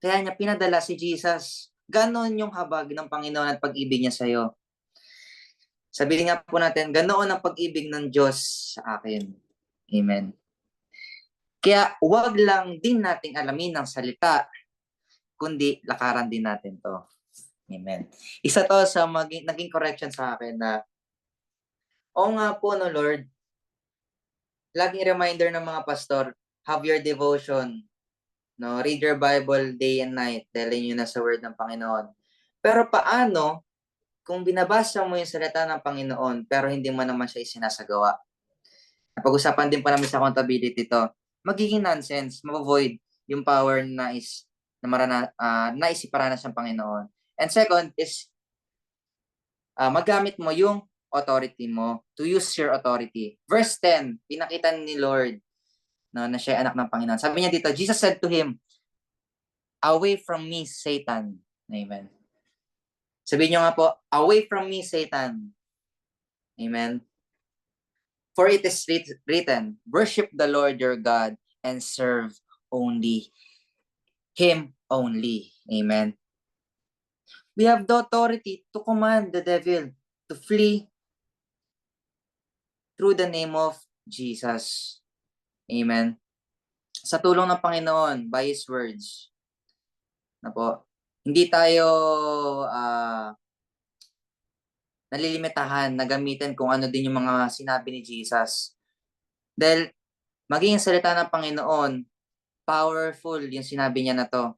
Kaya niya pinadala si Jesus. Ganon yung habag ng Panginoon at pag-ibig niya sa iyo. Sabihin nga po natin, ganoon ang pag-ibig ng Diyos sa akin. Amen. Kaya wag lang din nating alamin ng salita, kundi lakaran din natin to. Amen. Isa to sa naging correction sa akin na, oo nga po, no Lord, laging reminder ng mga pastor, have your devotion, no, read your Bible day and night, telling you na sa word ng Panginoon. Pero paano kung binabasa mo yung salita ng Panginoon pero hindi mo naman siya isinasagawa? Napag-usapan din po namin sa accountability to. Magiging nonsense, ma-avoid yung power na nais iparanas ng Panginoon. And second is, magamit mo yung authority mo, to use your authority. Verse 10, pinakita ni Lord na siya ay anak ng Panginoon. Sabi niya dito, Jesus said to him, away from me, Satan. Amen. Sabi niyo nga po, away from me, Satan. Amen. For it is written, worship the Lord your God and serve only Him only. Amen. We have the authority to command the devil to flee through the name of Jesus. Amen. Sa tulong ng Panginoon, by His words, na po, hindi tayo nalilimitahan na gamitin kung ano din yung mga sinabi ni Jesus. Dahil maging salita ng Panginoon, powerful yung sinabi niya na to.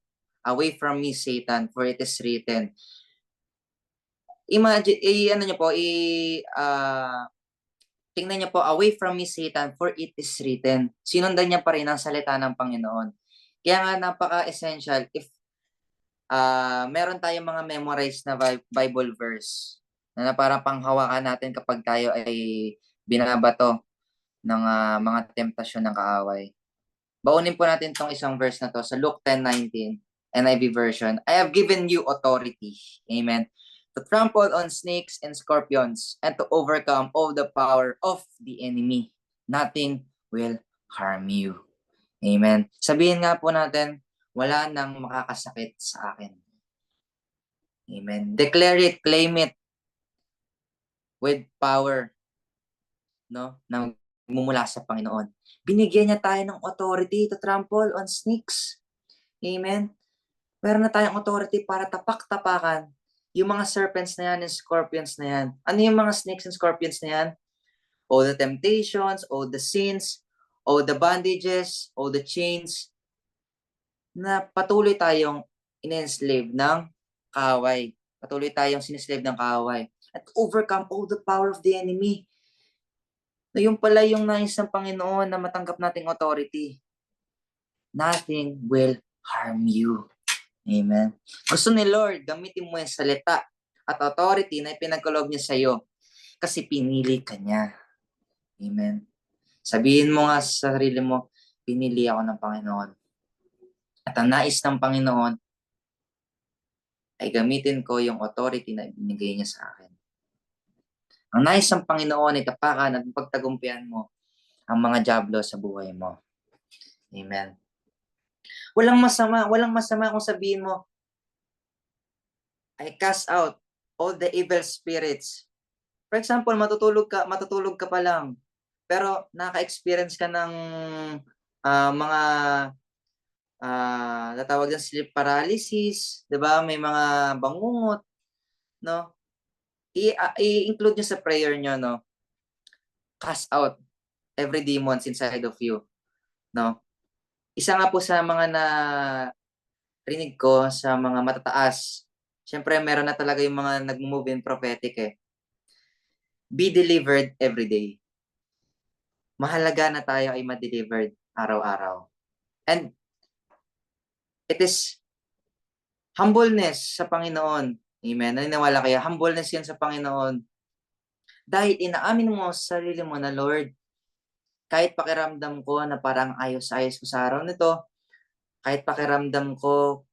Away from me, Satan, for it is written. Imagine, tingnan niyo po, away from me, Satan, for it is written. Sinundan niya pa rin ang salita ng Panginoon. Kaya nga napaka-essential if meron tayong mga memorized na Bible verse na parang panghawakan natin kapag tayo ay binabato ng mga temptasyon ng kaaway. Baunin po natin tong isang verse na to sa Luke 10:19, NIV version. I have given you authority, amen, to trample on snakes and scorpions and to overcome all the power of the enemy. Nothing will harm you. Amen. Sabihin nga po natin, wala nang makakasakit sa akin. Amen. Declare it, claim it with power, no? Na mumula sa Panginoon. Binigyan niya tayo ng authority to trample on snakes. Amen. Meron na tayong authority para tapak-tapakan yung mga serpents na yan and scorpions na yan. Ano yung mga snakes and scorpions na yan? All the temptations, all the sins, all the bondages, all the chains na patuloy tayong in-enslave ng kaaway. Patuloy tayong sinislave ng kaaway. At overcome all the power of the enemy. Na yung pala yung nais ng Panginoon na matanggap nating authority. Nothing will harm you. Amen. Gusto ni Lord, gamitin mo yung salita at authority na ipinagkaloob niya sa iyo kasi pinili ka niya. Amen. Sabihin mo nga sa sarili mo, pinili ako ng Panginoon. At ang nais ng Panginoon ay gamitin ko yung authority na ibinigay niya sa akin. Ang nais ng Panginoon ay tapakan at pagtagumpian mo ang mga diablo sa buhay mo. Amen. Walang masama kung sabihin mo, I cast out all the evil spirits. For example, matutulog ka pa lang, pero naka-experience ka ng mga natawag ng sleep paralysis, 'di ba? May mga bangungot, no? I-include niyo sa prayer niyo, no? Cast out every demons inside of you, no? Isa nga po sa mga rinig ko sa mga matataas. Siyempre, meron na talaga yung mga nag-move in prophetic eh. Be delivered every day. Mahalaga na tayo ay ma-delivered araw-araw. And it is humbleness sa Panginoon. Amen. Naniniwala kayo, humbleness yan sa Panginoon. Dahil inaamin mo sa sarili mo na, Lord, kahit pakiramdam ko na parang ayos-ayos ko sa araw nito, kahit pakiramdam ko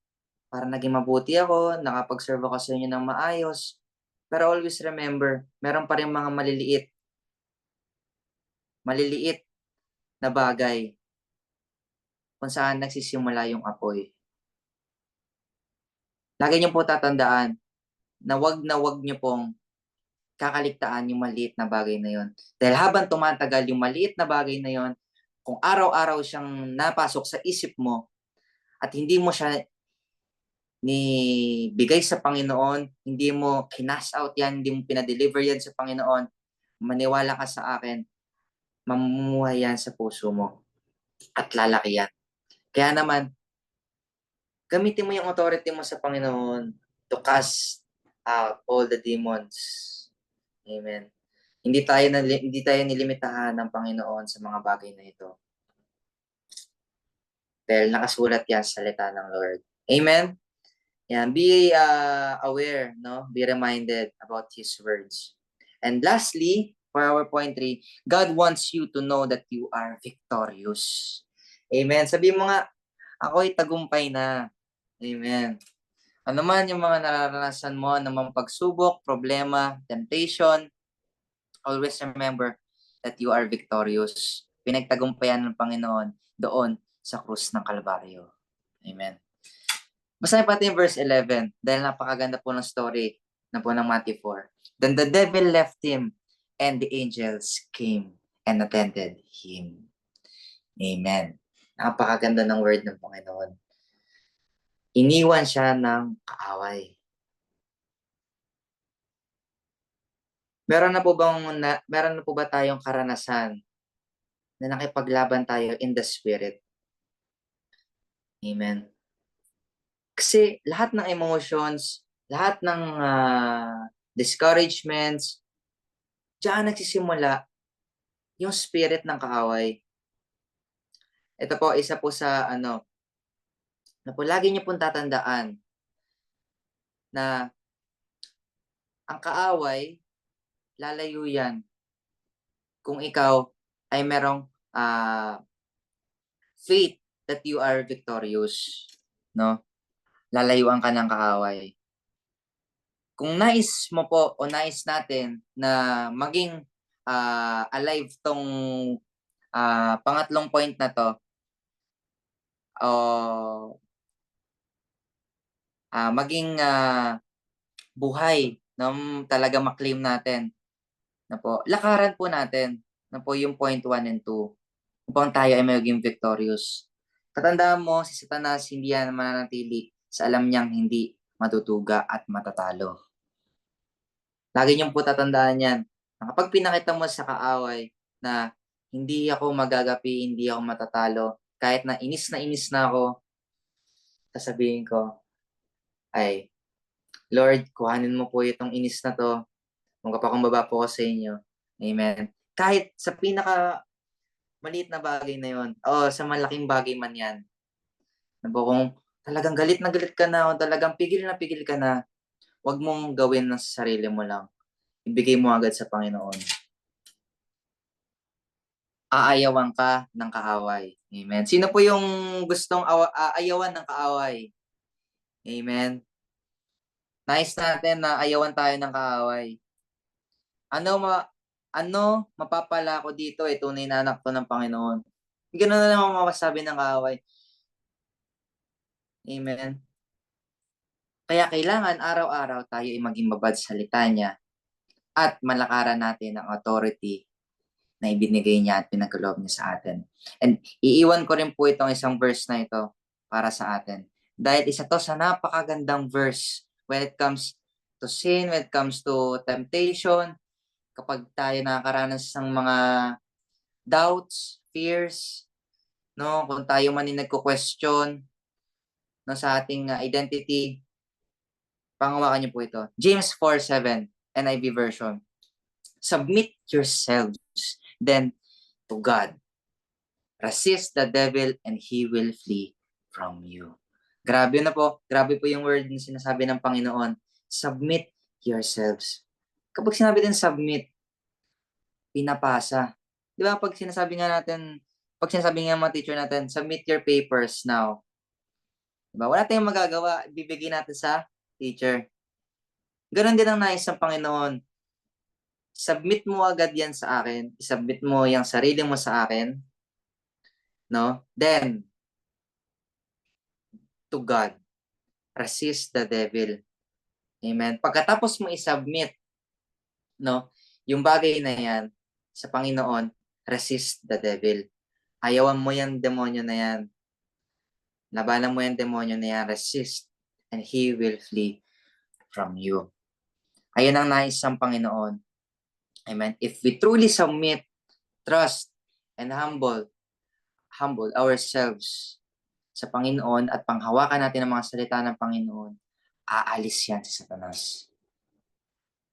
parang naging mabuti ako, nakapag-serve ako sa inyo ng maayos, pero always remember, meron pa rin mga maliliit na bagay kung saan nagsisimula yung apoy. Lagi niyo po tatandaan na wag niyo pong kakaligtaan yung maliit na bagay na yon. Dahil habang tumatagal yung maliit na bagay na yon, kung araw-araw siyang napasok sa isip mo at hindi mo siya ni bigay sa Panginoon, hindi mo kinas out yan, hindi mo pinadeliver yan sa Panginoon, maniwala ka sa akin, mamumuhay yan sa puso mo at lalaki yan. Kaya naman, gamitin mo yung authority mo sa Panginoon to cast out all the demons. Amen. Hindi tayo nilimitahan ng Panginoon sa mga bagay na ito. Dahil nakasulat yan sa salita ng Lord. Amen. Yan, be aware, no? Be reminded about His words. And lastly, for our point 3, God wants you to know that you are victorious. Amen. Sabihin mo nga, ako'y tagumpay na. Amen. Ano man yung mga nararanasan mo, anumang pagsubok, problema, temptation, always remember that you are victorious. Pinagtagumpayan ng Panginoon doon sa krus ng Kalbaryo. Amen. Basahin pati yung verse 11 dahil napakaganda po ng story na po ng Matthew 4. Then the devil left him and the angels came and attended him. Amen. Napakaganda ng word ng Panginoon. Iniwan siya ng kaaway. Meron na po ba tayong karanasan na nakipaglaban tayo in the spirit? Amen. Kasi lahat ng emotions, lahat ng discouragements, diyan nagsisimula yung spirit ng kaaway. Ito po, isa po sa na po lagi niyo pong tatandaan na ang kaaway, lalayo yan kung ikaw ay merong faith that you are victorious. No? Lalayuan ka ng kaaway. Kung nais mo po o nais natin na maging alive tong pangatlong point na to, maging buhay na talaga maklaim natin na po. Lakaran po natin na po yung point 1 and 2 upang tayo ay maging victorious. Katandaan mo, si Satanas hindi yan mananatili sa alam niyang hindi matutuga at matatalo. Lagi niyong po tatandaan yan. Na kapag pinakita mo sa kaaway na hindi ako magagapi, hindi ako matatalo, kahit na inis na ako, sasabihin ko, ay, Lord, kuhanin mo po itong inis na to. Magpapakumbaba po ko sa inyo. Amen. Kahit sa pinaka maliit na bagay na yon, o sa malaking bagay man yan, na po kung talagang galit na galit ka na, o talagang pigil na pigil ka na, huwag mong gawin na sa sarili mo lang. Ibigay mo agad sa Panginoon. Aayawan ka ng kaaway. Amen. Sino po yung gustong aayawan ng kaaway? Amen. Nais natin na ayawan tayo ng kaaway. Ano mapapala ko dito, tunay na anak to ng Panginoon. Ganun na lang masasabi ng kaaway. Amen. Kaya kailangan araw-araw tayo ay maging babad sa salita niya at malakaran natin ang authority na ibinigay niya at pinagkaloob niya sa atin. And iiwan ko rin po itong isang verse na ito para sa atin. Dahil isa to sa napakagandang verse when it comes to sin, when it comes to temptation, kapag tayo nakakaranas ng mga doubts, fears, no, kung tayo man ay nagko-question no, sa ating identity, pangawakan niyo po ito. James 4:7, NIV version. Submit yourselves then to God. Resist the devil and he will flee from you. Grabe na po. Grabe po yung word na sinasabi ng Panginoon. Submit yourselves. Kapag sinabi din submit, pinapasa. Di ba pag sinasabi nga mga teacher natin, submit your papers now. Diba? Wala tayong magagawa, bibigay natin sa teacher. Ganon din ang nais ng Panginoon. Submit mo agad yan sa akin. Submit mo yung sarili mo sa akin. No? Then, to God. Resist the devil. Amen. Pagkatapos mo i-submit, no, yung bagay na yan sa Panginoon, resist the devil. Ayawan mo yung demonyo na yan. Labanan mo yung demonyo na yan, resist, and he will flee from you. Ayan ang nais ng Panginoon. Amen. If we truly submit, trust, and humble ourselves sa Panginoon at panghawakan natin ang mga salita ng Panginoon, aalis yan si Satanas.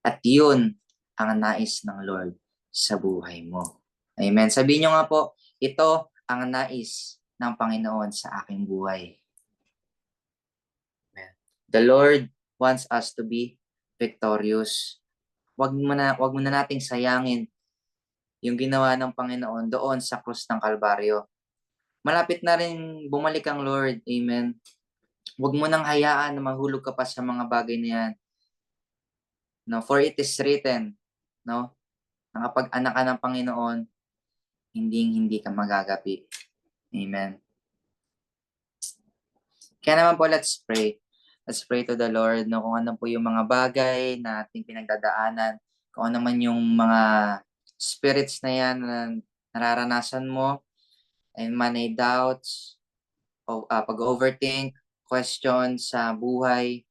At yun ang nais ng Lord sa buhay mo. Amen. Sabihin nyo nga po, ito ang nais ng Panginoon sa aking buhay. Amen. The Lord wants us to be victorious. Wag mo na nating sayangin yung ginawa ng Panginoon doon sa krus ng Kalbaryo. Malapit na rin bumalik ang Lord. Amen. Huwag mo nang hayaan na mahulog ka pa sa mga bagay na yan. No, for it is written, no, na kapag anak ka ng Panginoon, hindi ka magagapi. Amen. Kaya naman po, let's pray. Let's pray to the Lord, no, kung ano po yung mga bagay na ating pinagdadaanan, kung ano man yung mga spirits na yan na nararanasan mo, and may doubts, pag-overthink, questions sa buhay,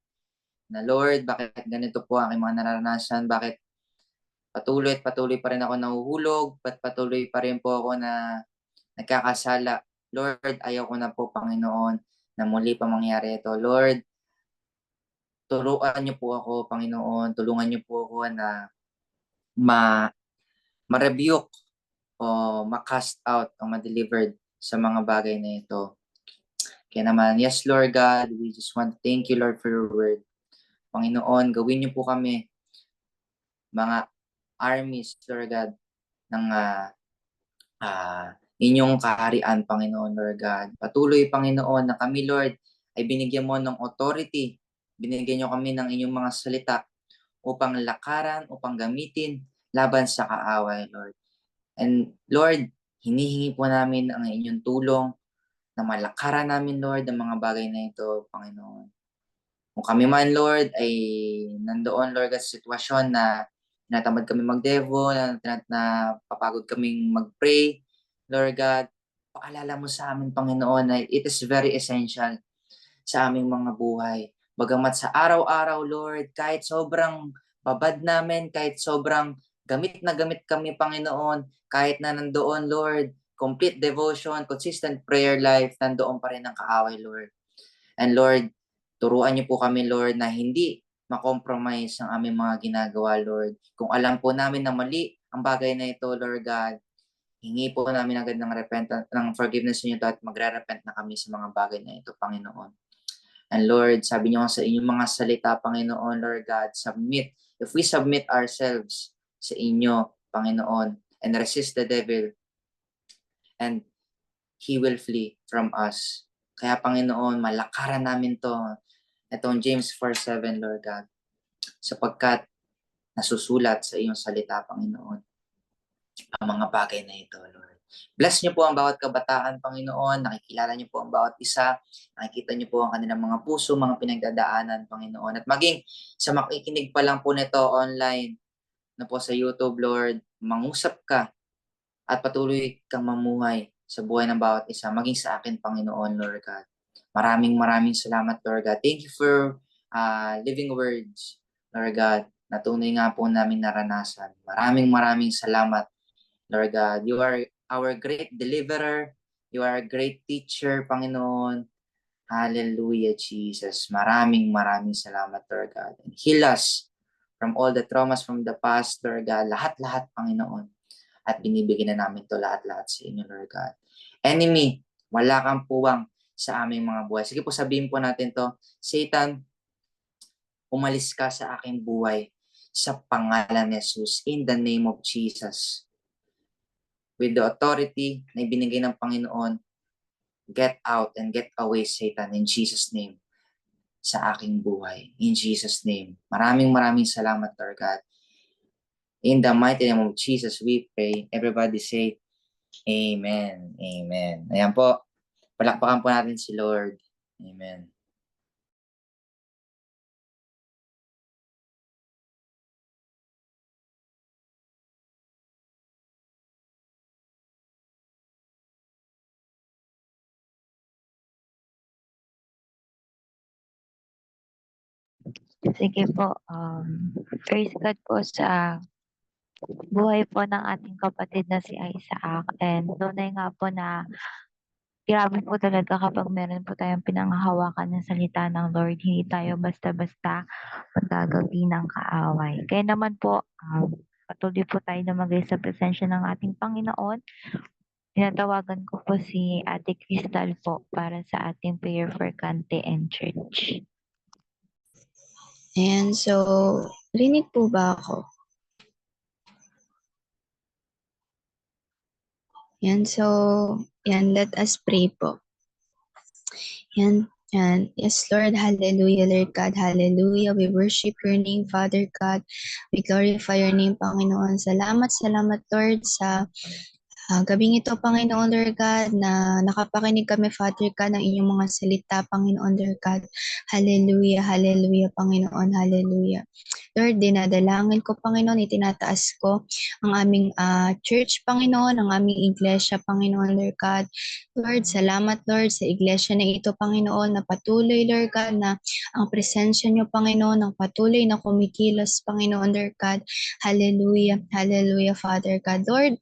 na Lord, bakit ganito po ang aking mga nararanasan? Bakit patuloy pa rin ako nahuhulog? Ba't patuloy pa rin po ako na nagkakasala? Lord, ayaw ko na po, Panginoon, na muli pa mangyari ito. Lord, turuan niyo po ako, Panginoon. Tulungan niyo po ako na ma-rebuke o ma-cast out o ma-delivered sa mga bagay na ito. Kaya naman, yes, Lord God, we just want to thank you, Lord, for your word. Panginoon, gawin niyo po kami mga armies, Lord God, ng inyong kaharian, Panginoon, Lord God. Patuloy, Panginoon, na kami, Lord, ay binigyan mo ng authority. Binigyan niyo kami ng inyong mga salita upang lakaran, upang gamitin laban sa kaaway, Lord. And Lord, hinihingi po namin ang inyong tulong na malakaran namin, Lord, ang mga bagay na ito, Panginoon. Kung kami man, Lord, ay nandoon, Lord, sa sitwasyon na tinatamad kami mag-devo, na papagod kaming mag-pray, Lord God, paalala mo sa amin, Panginoon, na it is very essential sa aming mga buhay. Bagamat sa araw-araw, Lord, kahit sobrang babad namin, kahit sobrang gamit na gamit kami, Panginoon, kahit na nandoon, Lord, complete devotion, consistent prayer life, nandoon pa rin ang kaaway, Lord. And Lord, turuan niyo po kami, Lord, na hindi makompromise ang aming mga ginagawa, Lord. Kung alam po namin na mali ang bagay na ito, Lord God, hingi po namin agad ng forgiveness niyo at magre-repent na kami sa mga bagay na ito, Panginoon. And Lord, sabi niyo sa inyong mga salita, Panginoon, Lord God, if we submit ourselves sa inyo, Panginoon, and resist the devil, and he will flee from us. Kaya, Panginoon, malakaran namin to. Itong James 4:7, Lord God, sapagkat nasusulat sa iyong salita, Panginoon, ang mga bagay na ito, Lord. Bless niyo po ang bawat kabataan, Panginoon. Nakikilala niyo po ang bawat isa. Nakikita niyo po ang kanilang mga puso, mga pinagdadaanan, Panginoon. At maging sa makikinig pa lang po nito online, na po sa YouTube, Lord, mangusap ka at patuloy kang mamuhay sa buhay ng bawat isa, maging sa akin, Panginoon, Lord God. Maraming salamat, Lord God. Thank you for living words, Lord God, na tunay nga po namin naranasan. Maraming salamat, Lord God. You are our great deliverer. You are a great teacher, Panginoon. Hallelujah, Jesus. Maraming salamat, Lord God. And heal us from all the traumas from the past, Lord God. Lahat-lahat, Panginoon. At binibigyan na namin to lahat-lahat sa inyo, Lord God. Enemy, wala kang puwang sa aming mga buhay. Sige po, sabihin po natin to. Satan, umalis ka sa aking buhay sa pangalan ni Jesus, in the name of Jesus. With the authority na ibinigay ng Panginoon, get out and get away, Satan, in Jesus' name, sa aking buhay. In Jesus' name. Maraming salamat, Lord God. In the mighty name of Jesus, we pray. Everybody say, Amen. Amen. Ayan po. Palakpakan po natin si Lord. Amen.
Sige po, praise God po sa buhay po ng ating kapatid na si Isaac. And tunay nga po na grabe po talaga kapag meron po tayong pinanghahawakan ng salita ng Lord, hindi tayo basta-basta magagawi ng kaaway. Kaya naman po, patuloy po tayo lumagay sa presensya ng ating Panginoon. Tinatawagan ko po si Ate Crystal po para sa ating prayer for Kante and Church.
Ayan, so, rinig po ba ako? Yan, so, yan, let us pray po. Yan, yan. Yes, Lord, hallelujah, Lord God, hallelujah. We worship your name, Father God. We glorify your name, Panginoon. Salamat, Lord, sa gabing ito, Panginoon, Lord God, na nakapakinig kami, Father God, ng inyong mga salita, Panginoon, Lord God. Hallelujah, hallelujah, Panginoon, hallelujah. Lord, dinadalangin ko, Panginoon, itinataas ko ang aming church, Panginoon, ang aming iglesia, Panginoon, Lord God. Lord, salamat, Lord, sa iglesia na ito, Panginoon, na patuloy, Lord God, na ang presensya niyo, Panginoon, ang patuloy na kumikilos, Panginoon, Lord God. Hallelujah, hallelujah, Father God. Lord,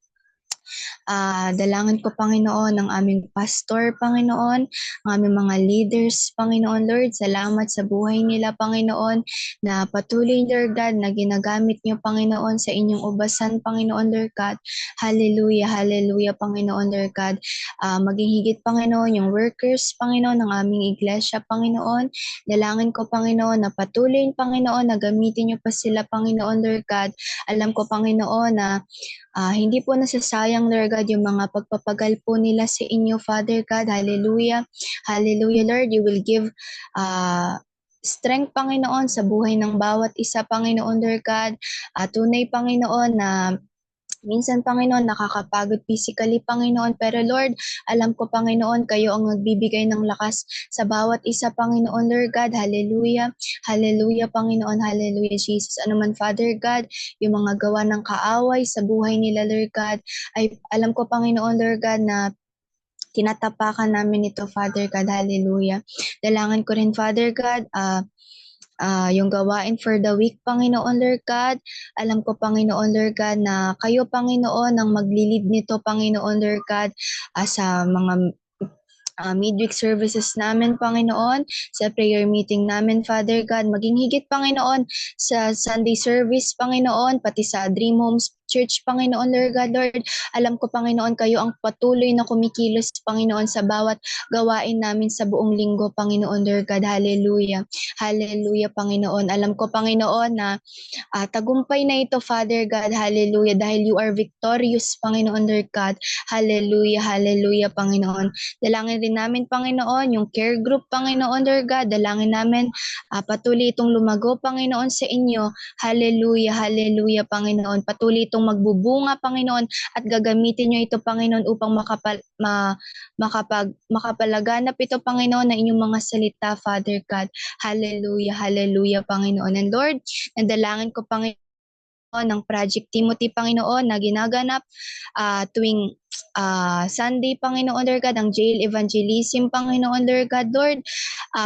dalangin ko, Panginoon, ang aming pastor, Panginoon, ang aming mga leaders, Panginoon, Lord. Salamat sa buhay nila, Panginoon, na patuloy, Lord God, na ginagamit niyo, Panginoon, sa inyong ubasan, Panginoon, Lord God. Hallelujah, hallelujah, Panginoon, Lord God. Maging higit, Panginoon, yung workers, Panginoon, ng aming iglesia, Panginoon. Dalangin ko, Panginoon, na patuloy, Panginoon, na gamitin niyo pa sila, Panginoon, Lord God. Alam ko, Panginoon, na hindi po nasasayang, Lord God, yung mga pagpapagal po nila sa inyo, Father God. Hallelujah. Hallelujah, Lord. You will give strength, Panginoon, sa buhay ng bawat isa, Panginoon, Lord God. Tunay, Panginoon, na
Minsan, Panginoon, nakakapagod physically, Panginoon. Pero Lord, alam ko, Panginoon, kayo ang nagbibigay ng lakas sa bawat isa, Panginoon, Lord God. Hallelujah. Hallelujah, Panginoon. Hallelujah, Jesus. Ano man, Father God, yung mga gawa ng kaaway sa buhay nila, Lord God, ay alam ko, Panginoon, Lord God, na tinatapakan namin ito, Father God. Hallelujah. Dalangin ko rin, Father God, yung gawain for the week, Panginoon Lord God. Alam ko, Panginoon Lord God, na kayo, Panginoon, ang maglilid nito, Panginoon Lord God, sa mga midweek services namin, Panginoon, sa prayer meeting namin, Father God, maging higit, Panginoon, sa Sunday service, Panginoon, pati sa Dream Homes Church, Panginoon, Lord God, Lord. Alam ko, Panginoon, kayo ang patuloy na kumikilos, Panginoon, sa bawat gawain namin sa buong linggo, Panginoon, Lord God. Hallelujah. Hallelujah, Panginoon. Alam ko, Panginoon, na tagumpay na ito, Father God. Hallelujah. Dahil you are victorious, Panginoon, Lord God. Hallelujah. Hallelujah, Panginoon. Dalangin din namin, Panginoon, yung care group, Panginoon, Lord God. Dalangin namin, patuloy itong lumago, Panginoon, sa inyo. Hallelujah, hallelujah, Panginoon. Patuloy itong magbubunga, Panginoon, at gagamitin nyo ito, Panginoon, upang makapalaganap ito, Panginoon, na inyong mga salita, Father God. Hallelujah, hallelujah, Panginoon. And Lord, nandalangin ko, Panginoon, ng Project Timothy, Panginoon, na ginaganap tuwing Sunday, Panginoon Lord God, ang jail evangelism, Panginoon Lord God, Lord,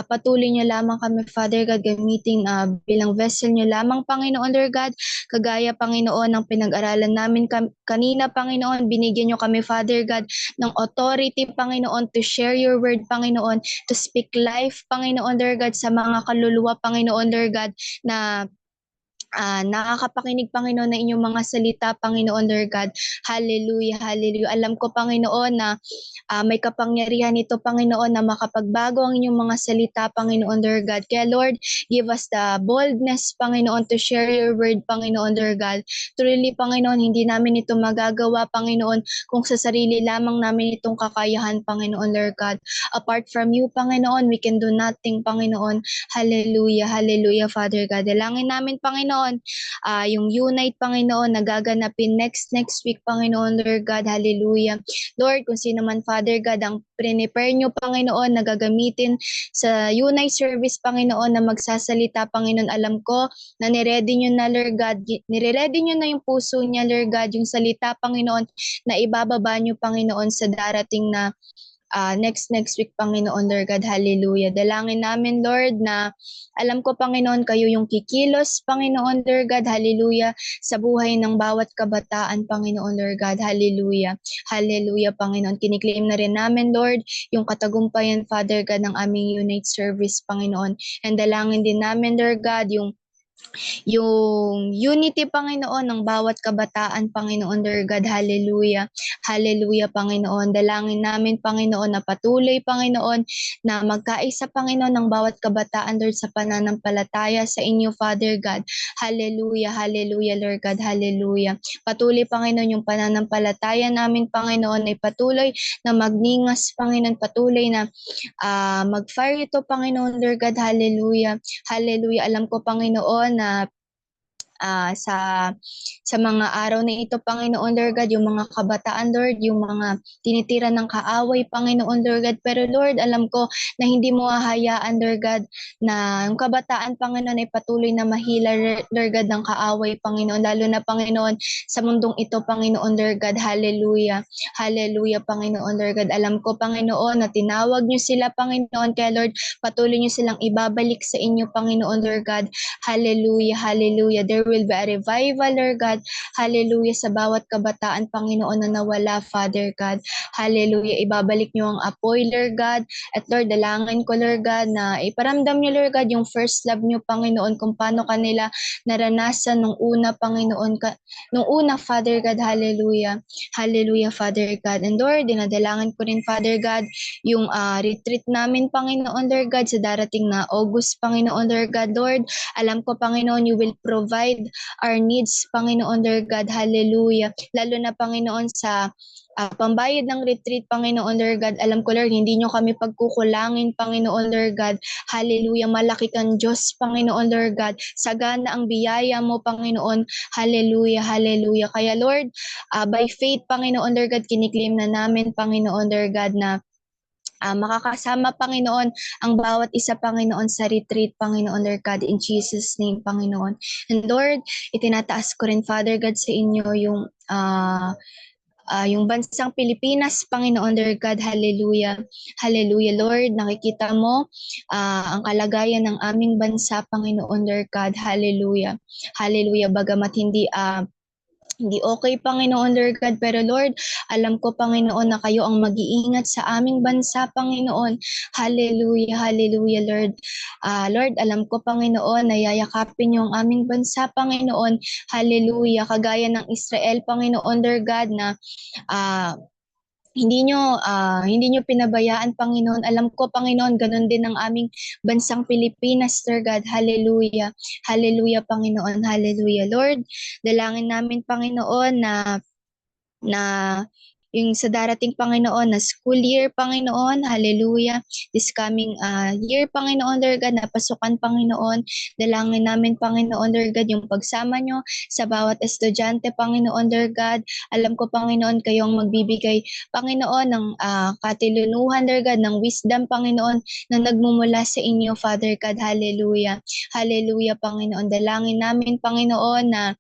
patuloy nyo lamang kami, Father God, gamitin bilang vessel nyo lamang, Panginoon Lord God, kagaya, Panginoon, ng pinag-aralan namin kanina, Panginoon, binigyan nyo kami, Father God, ng authority, Panginoon, to share your word, Panginoon, to speak life, Panginoon Lord God, sa mga kaluluwa, Panginoon Lord God, na nakakapakinig, Panginoon, na inyong mga salita, Panginoon Lord God. Hallelujah, hallelujah. Alam ko, Panginoon, na may kapangyarihan ito, Panginoon, na makapagbago ang inyong mga salita, Panginoon Lord God. Kaya Lord, give us the boldness, Panginoon, to share your word, Panginoon Lord God. Truly, Panginoon, hindi namin ito magagawa, Panginoon, kung sa sarili lamang namin itong kakayahan, Panginoon Lord God. Apart from you, Panginoon, we can do nothing, Panginoon. Hallelujah, hallelujah, Father God. Dalangin namin, Panginoon, yung Unite, Panginoon, nagaganapin next week, Panginoon Lord God. Hallelujah. Lord, kung sino man, Father God, ang prepare nyo, Panginoon, na gagamitin sa Unite service, Panginoon, na magsasalita, Panginoon, alam ko na niready nyo na, Lord God, niready nyo na yung puso niya, Lord God, yung salita, Panginoon, na ibababa nyo, Panginoon, sa darating na next week, Panginoon Lord God. Hallelujah. Dalangin namin, Lord, na alam ko, Panginoon, kayo yung kikilos, Panginoon Lord God. Hallelujah. Sa buhay ng bawat kabataan, Panginoon Lord God. Hallelujah. Hallelujah, Panginoon. Kiniklaim na rin namin, Lord, yung katagumpayan, Father God, ng aming Unite service, Panginoon. And dalangin din namin, Lord God, yung unity, Panginoon, ng bawat kabataan, Panginoon Lord God. Hallelujah. Hallelujah, Panginoon. Dalangin namin, Panginoon, na patuloy, Panginoon, na magkaisa, Panginoon, ng bawat kabataan, Lord, sa pananampalataya sa inyo, Father God. Hallelujah, hallelujah, Lord God. Hallelujah. Patuloy, Panginoon, yung pananampalataya namin, Panginoon, ay patuloy na magningas, Panginoon, patuloy na mag-fire ito, Panginoon Lord God. Hallelujah. Hallelujah. Alam ko, Panginoon, na sa mga araw na ito, Panginoon Lord God, yung mga kabataan, Lord, yung mga tinitira ng kaaway, Panginoon Lord God. Pero Lord, alam ko na hindi mo hahayaan, Lord God, na yung kabataan, Panginoon, ay patuloy na mahila, Lord God, ng kaaway, Panginoon. Lalo na, Panginoon, sa mundong ito, Panginoon Lord God. Hallelujah. Hallelujah, Panginoon Lord God. Alam ko, Panginoon, na tinawag niyo sila, Panginoon. Kaya Lord, patuloy niyo silang ibabalik sa inyo, Panginoon Lord God. Hallelujah, hallelujah. There will be a revival, Lord God. Hallelujah, sa bawat kabataan, Panginoon, na nawala, Father God. Hallelujah. Ibabalik niyo ang apoy, Lord God. At Lord, dalangin ko, Lord God, na iparamdam niyo, Lord God, yung first love niyo, Panginoon, kung paano kanila naranasan nung una, Panginoon, nung una, Father God. Hallelujah. Hallelujah, Father God. And Lord, dinadalangin ko rin, Father God, yung retreat namin, Panginoon, Lord God, sa darating na August, Panginoon, Lord God. Lord, alam ko, Panginoon, you will provide, provide our needs, Panginoon, Lord God, hallelujah. Lalo na, Panginoon, sa pambayad ng retreat, Panginoon, Lord God, alam ko, Lord, hindi nyo kami pagkukulangin, Panginoon, Lord God, hallelujah. Malaki kang Diyos, Panginoon, Lord God. Sagana ang biyaya mo, Panginoon, hallelujah, hallelujah. Kaya, Lord, by faith, Panginoon, Lord God, kiniklaim na namin, Panginoon, Lord God, na makakasama, Panginoon, ang bawat isa, Panginoon, sa retreat, Panginoon, Lord God, in Jesus' name, Panginoon. And Lord, itinataas ko rin, Father God, sa inyo yung bansang Pilipinas, Panginoon, Lord God, hallelujah. Hallelujah, Lord. Nakikita mo ang kalagayan ng aming bansa, Panginoon, Lord God, hallelujah. Hallelujah, bagamat hindi okay, Panginoon, Lord God, pero Lord, alam ko, Panginoon, na kayo ang mag-iingat sa aming bansa, Panginoon. Hallelujah, hallelujah, Lord. Lord, alam ko, Panginoon, na yayakapin niyo ang aming bansa, Panginoon. Hallelujah, kagaya ng Israel, Panginoon, Lord God, na hindi nyo pinabayaan, Panginoon. Alam ko, Panginoon, ganun din ang aming bansang Pilipinas, Lord God. Hallelujah. Hallelujah, Panginoon. Hallelujah, Lord. Dalangin namin, Panginoon, na yung sa darating, Panginoon, na school year, Panginoon, hallelujah, this coming year, Panginoon, Lord God, na pasukan, Panginoon, dalangin namin, Panginoon, Lord God, yung pagsama nyo sa bawat estudyante, Panginoon, Lord God, alam ko, Panginoon, kayong magbibigay, Panginoon, ng katilunuhan, Lord God, ng wisdom, Panginoon, na nagmumula sa inyo, Father God, hallelujah, hallelujah, Panginoon, dalangin namin, Panginoon, na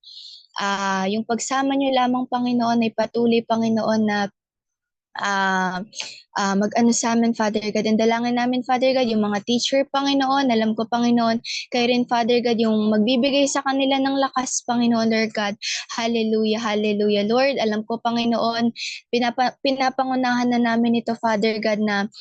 yung pagsama niyo lamang, Panginoon, ay patuloy, Panginoon, na mag-ano sa amin, Father God. And dalangin namin, Father God, yung mga teacher, Panginoon, alam ko, Panginoon, kayo rin, Father God, yung magbibigay sa kanila ng lakas, Panginoon, Lord God. Hallelujah, hallelujah, Lord. Alam ko, Panginoon, pinapangunahan na namin ito, Father God, na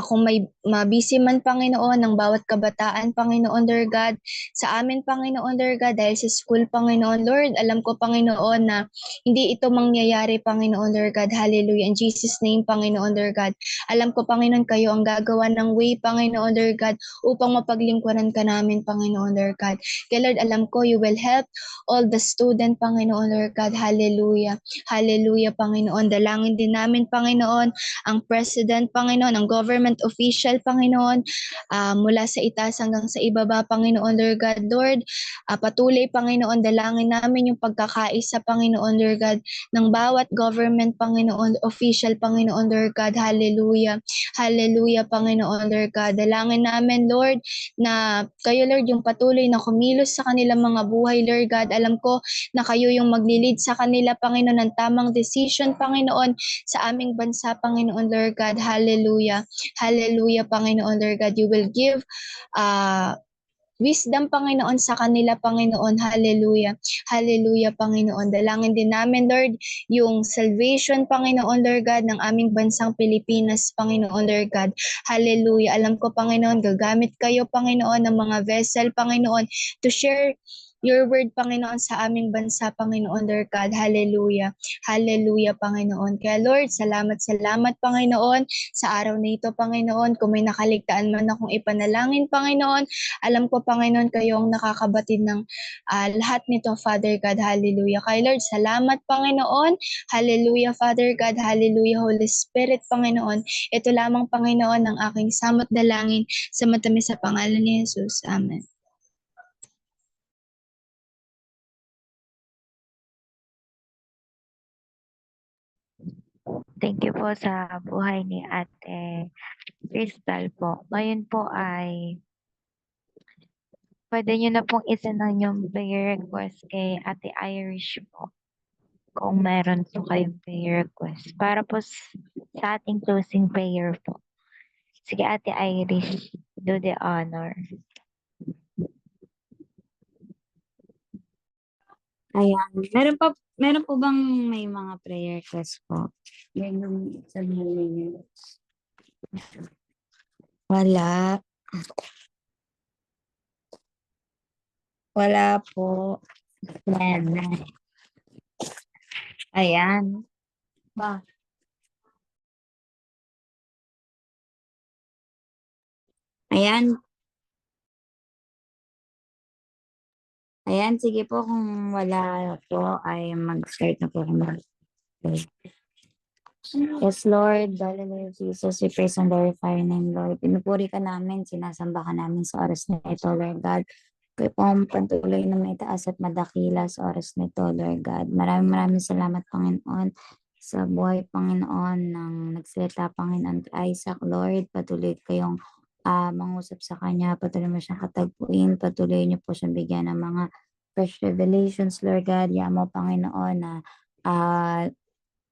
kung may mabisi man, Panginoon, ng bawat kabataan, Panginoon, Lord God, sa amin, Panginoon, Lord God, dahil sa school, Panginoon, Lord, alam ko, Panginoon, na hindi ito mangyayari, Panginoon, Lord God, hallelujah, in Jesus' name, Panginoon, Lord God, alam ko, Panginoon, kayo ang gagawa ng way, Panginoon, Lord God, upang mapaglingkuran ka namin, Panginoon, Lord God, kaya Lord, alam ko, you will help all the student, Panginoon, Lord God, hallelujah, hallelujah, Panginoon, dalangin din namin, Panginoon, ang President, Panginoon, ang government official, Panginoon, mula sa itaas hanggang sa ibaba, Panginoon, Lord God, Lord, patuloy, Panginoon, dalangin namin yung pagkakaisa, Panginoon, Lord God, ng bawat government, Panginoon, official, Panginoon, Lord God, hallelujah, hallelujah, Panginoon, Lord God, dalangin namin, Lord, na kayo, Lord, yung patuloy na kumilos sa kanilang mga buhay, Lord God, alam ko na kayo yung maglilid sa kanila, Panginoon, ng tamang decision, Panginoon, sa aming bansa, Panginoon, Lord God, hallelujah, hallelujah, Panginoon, Lord God, you will give wisdom, Panginoon, sa kanila, Panginoon. Hallelujah. Hallelujah, Panginoon. Dalangin din namin, Lord, yung salvation, Panginoon, Lord God, ng aming bansang Pilipinas, Panginoon, Lord God. Hallelujah. Alam ko, Panginoon, gagamit kayo, Panginoon, ng mga vessel, Panginoon, to share your word, Panginoon, sa aming bansa, Panginoon, Lord God. Hallelujah. Hallelujah, Panginoon. Kaya, Lord, salamat, salamat, Panginoon, sa araw na ito, Panginoon. Kung may nakaligtaan man akong ipanalangin, Panginoon, alam ko, Panginoon, kayo ang nakakabatid ng lahat nito, Father God. Hallelujah. Kay Lord, salamat, Panginoon. Hallelujah, Father God. Hallelujah, Holy Spirit, Panginoon. Ito lamang, Panginoon, ang aking samot dalangin sa matamis sa pangalan ni Jesus. Amen.
Thank you po sa buhay ni Ate Crystal po. Ngayon po ay pwede nyo na pong isend yung prayer request kay Ate Irish po. Kung meron po kayong prayer request. Para po sa ating closing prayer po. Sige, Ate Irish, do the honor.
Ayan. Meron po bang may mga prayer request po? Yan yung sabihin niyo. Wala. Wala po. Ayan. Ayan. Ba? Ayan. Ayan, sige po kung wala po ay mag-start na po kung Yes, Lord, Lord Jesus, we praise and glorify your name, Lord. Pinupuri ka namin, sinasamba ka namin sa oras na ito, Lord God. Kayo po ang patuloy na may taas at madakila sa oras na ito, Lord God. Maraming salamat, Panginoon, sa buhay, Panginoon, ng nagsalita, Panginoon, kay Isaac, Lord. Patuloy kayong mangusap sa kanya, patuloy mo siyang katagpuin, patuloy niyo po siyang bigyan ng mga fresh revelations, Lord God. Yan mo, Panginoon, na ah,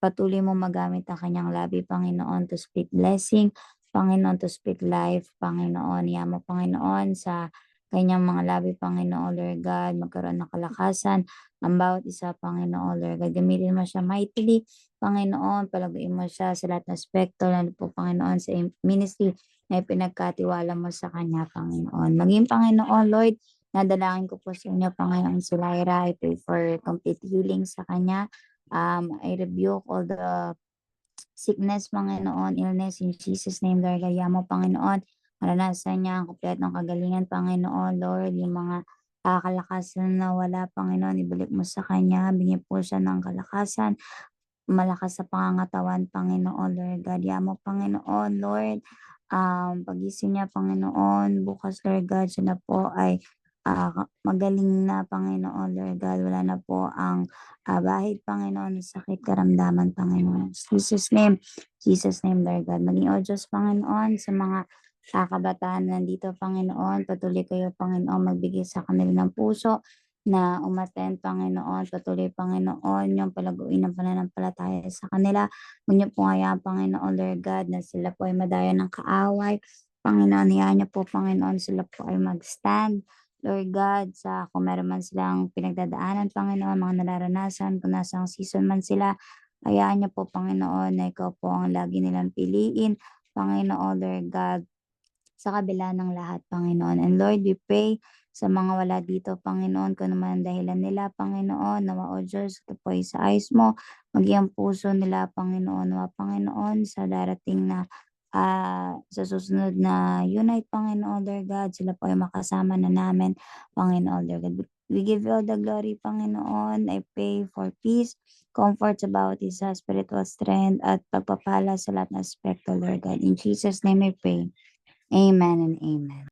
patuloy mo magamit ang kanyang labi, Panginoon, to speak blessing, Panginoon, to speak life, Panginoon. Yan mo, Panginoon, sa kanyang mga labi, Panginoon, Lord God, magkaroon ng kalakasan ang bawat isa, Panginoon, Lord God. Gamitin mo siya mightily, Panginoon, palaguin mo siya sa lahat ng aspekto, lalo po, Panginoon, sa ministry na ipinagkatiwala mo sa kanya, Panginoon. Maging, Panginoon, Lord, nadalangin ko po sa inyo, Panginoon, si Lyra. I pray for complete healing sa kanya. I rebuke all the sickness, Panginoon, illness in Jesus' name, Lord. Kaya mo, Panginoon, maranasan niya ang kompletong kagalingan, Panginoon, Lord, yung mga kalakasan na wala, Panginoon, ibalik mo sa kanya, bigyan po siya ng kalakasan, malakas sa pangangatawan, Panginoon, Lord God. Kaya mo, Panginoon, Lord, pagising niya, Panginoon, bukas, Lord God, siya na po ay magaling na, Panginoon, Lord God. Wala na po ang bahid, Panginoon, sakit, karamdaman, Panginoon. Jesus' name, Lord God. Maging o Diyos, Panginoon, sa mga kabataan nandito, Panginoon. Patuloy kayo, Panginoon, magbigay sa kanila ng puso na umattend, Panginoon. Patuloy, Panginoon, yung palaguin ng pananampalataya sa kanila. Huwag niyo po hayaan, Panginoon, Lord God, na sila po ay madaya ng kaaway. Panginoon, hayaan niyo po, Panginoon, sila po ay mag-stand. Lord God, sa kung meron man silang pinagdadaanan, Panginoon, mga nararanasan, kung nasang season man sila, hayaan niyo po, Panginoon, na ikaw po ang lagi nilang piliin, Panginoon, Lord God, sa kabila ng lahat, Panginoon. And Lord, we pray sa mga wala dito, Panginoon, kung naman ang dahilan nila, Panginoon, nawa o Diyos, ito po ay sa ayos mo, maging ang puso nila, Panginoon, nawa, Panginoon, sa darating na sa susunod na unite, Panginoon, Lord God, sila po ay makasama na namin, Panginoon, Lord God. We give you all the glory, Panginoon. I pray for peace, comfort sa bawat isa, spiritual strength, at pagpapala sa lahat ng aspekto, Lord God. In Jesus' name I pray. Amen and amen.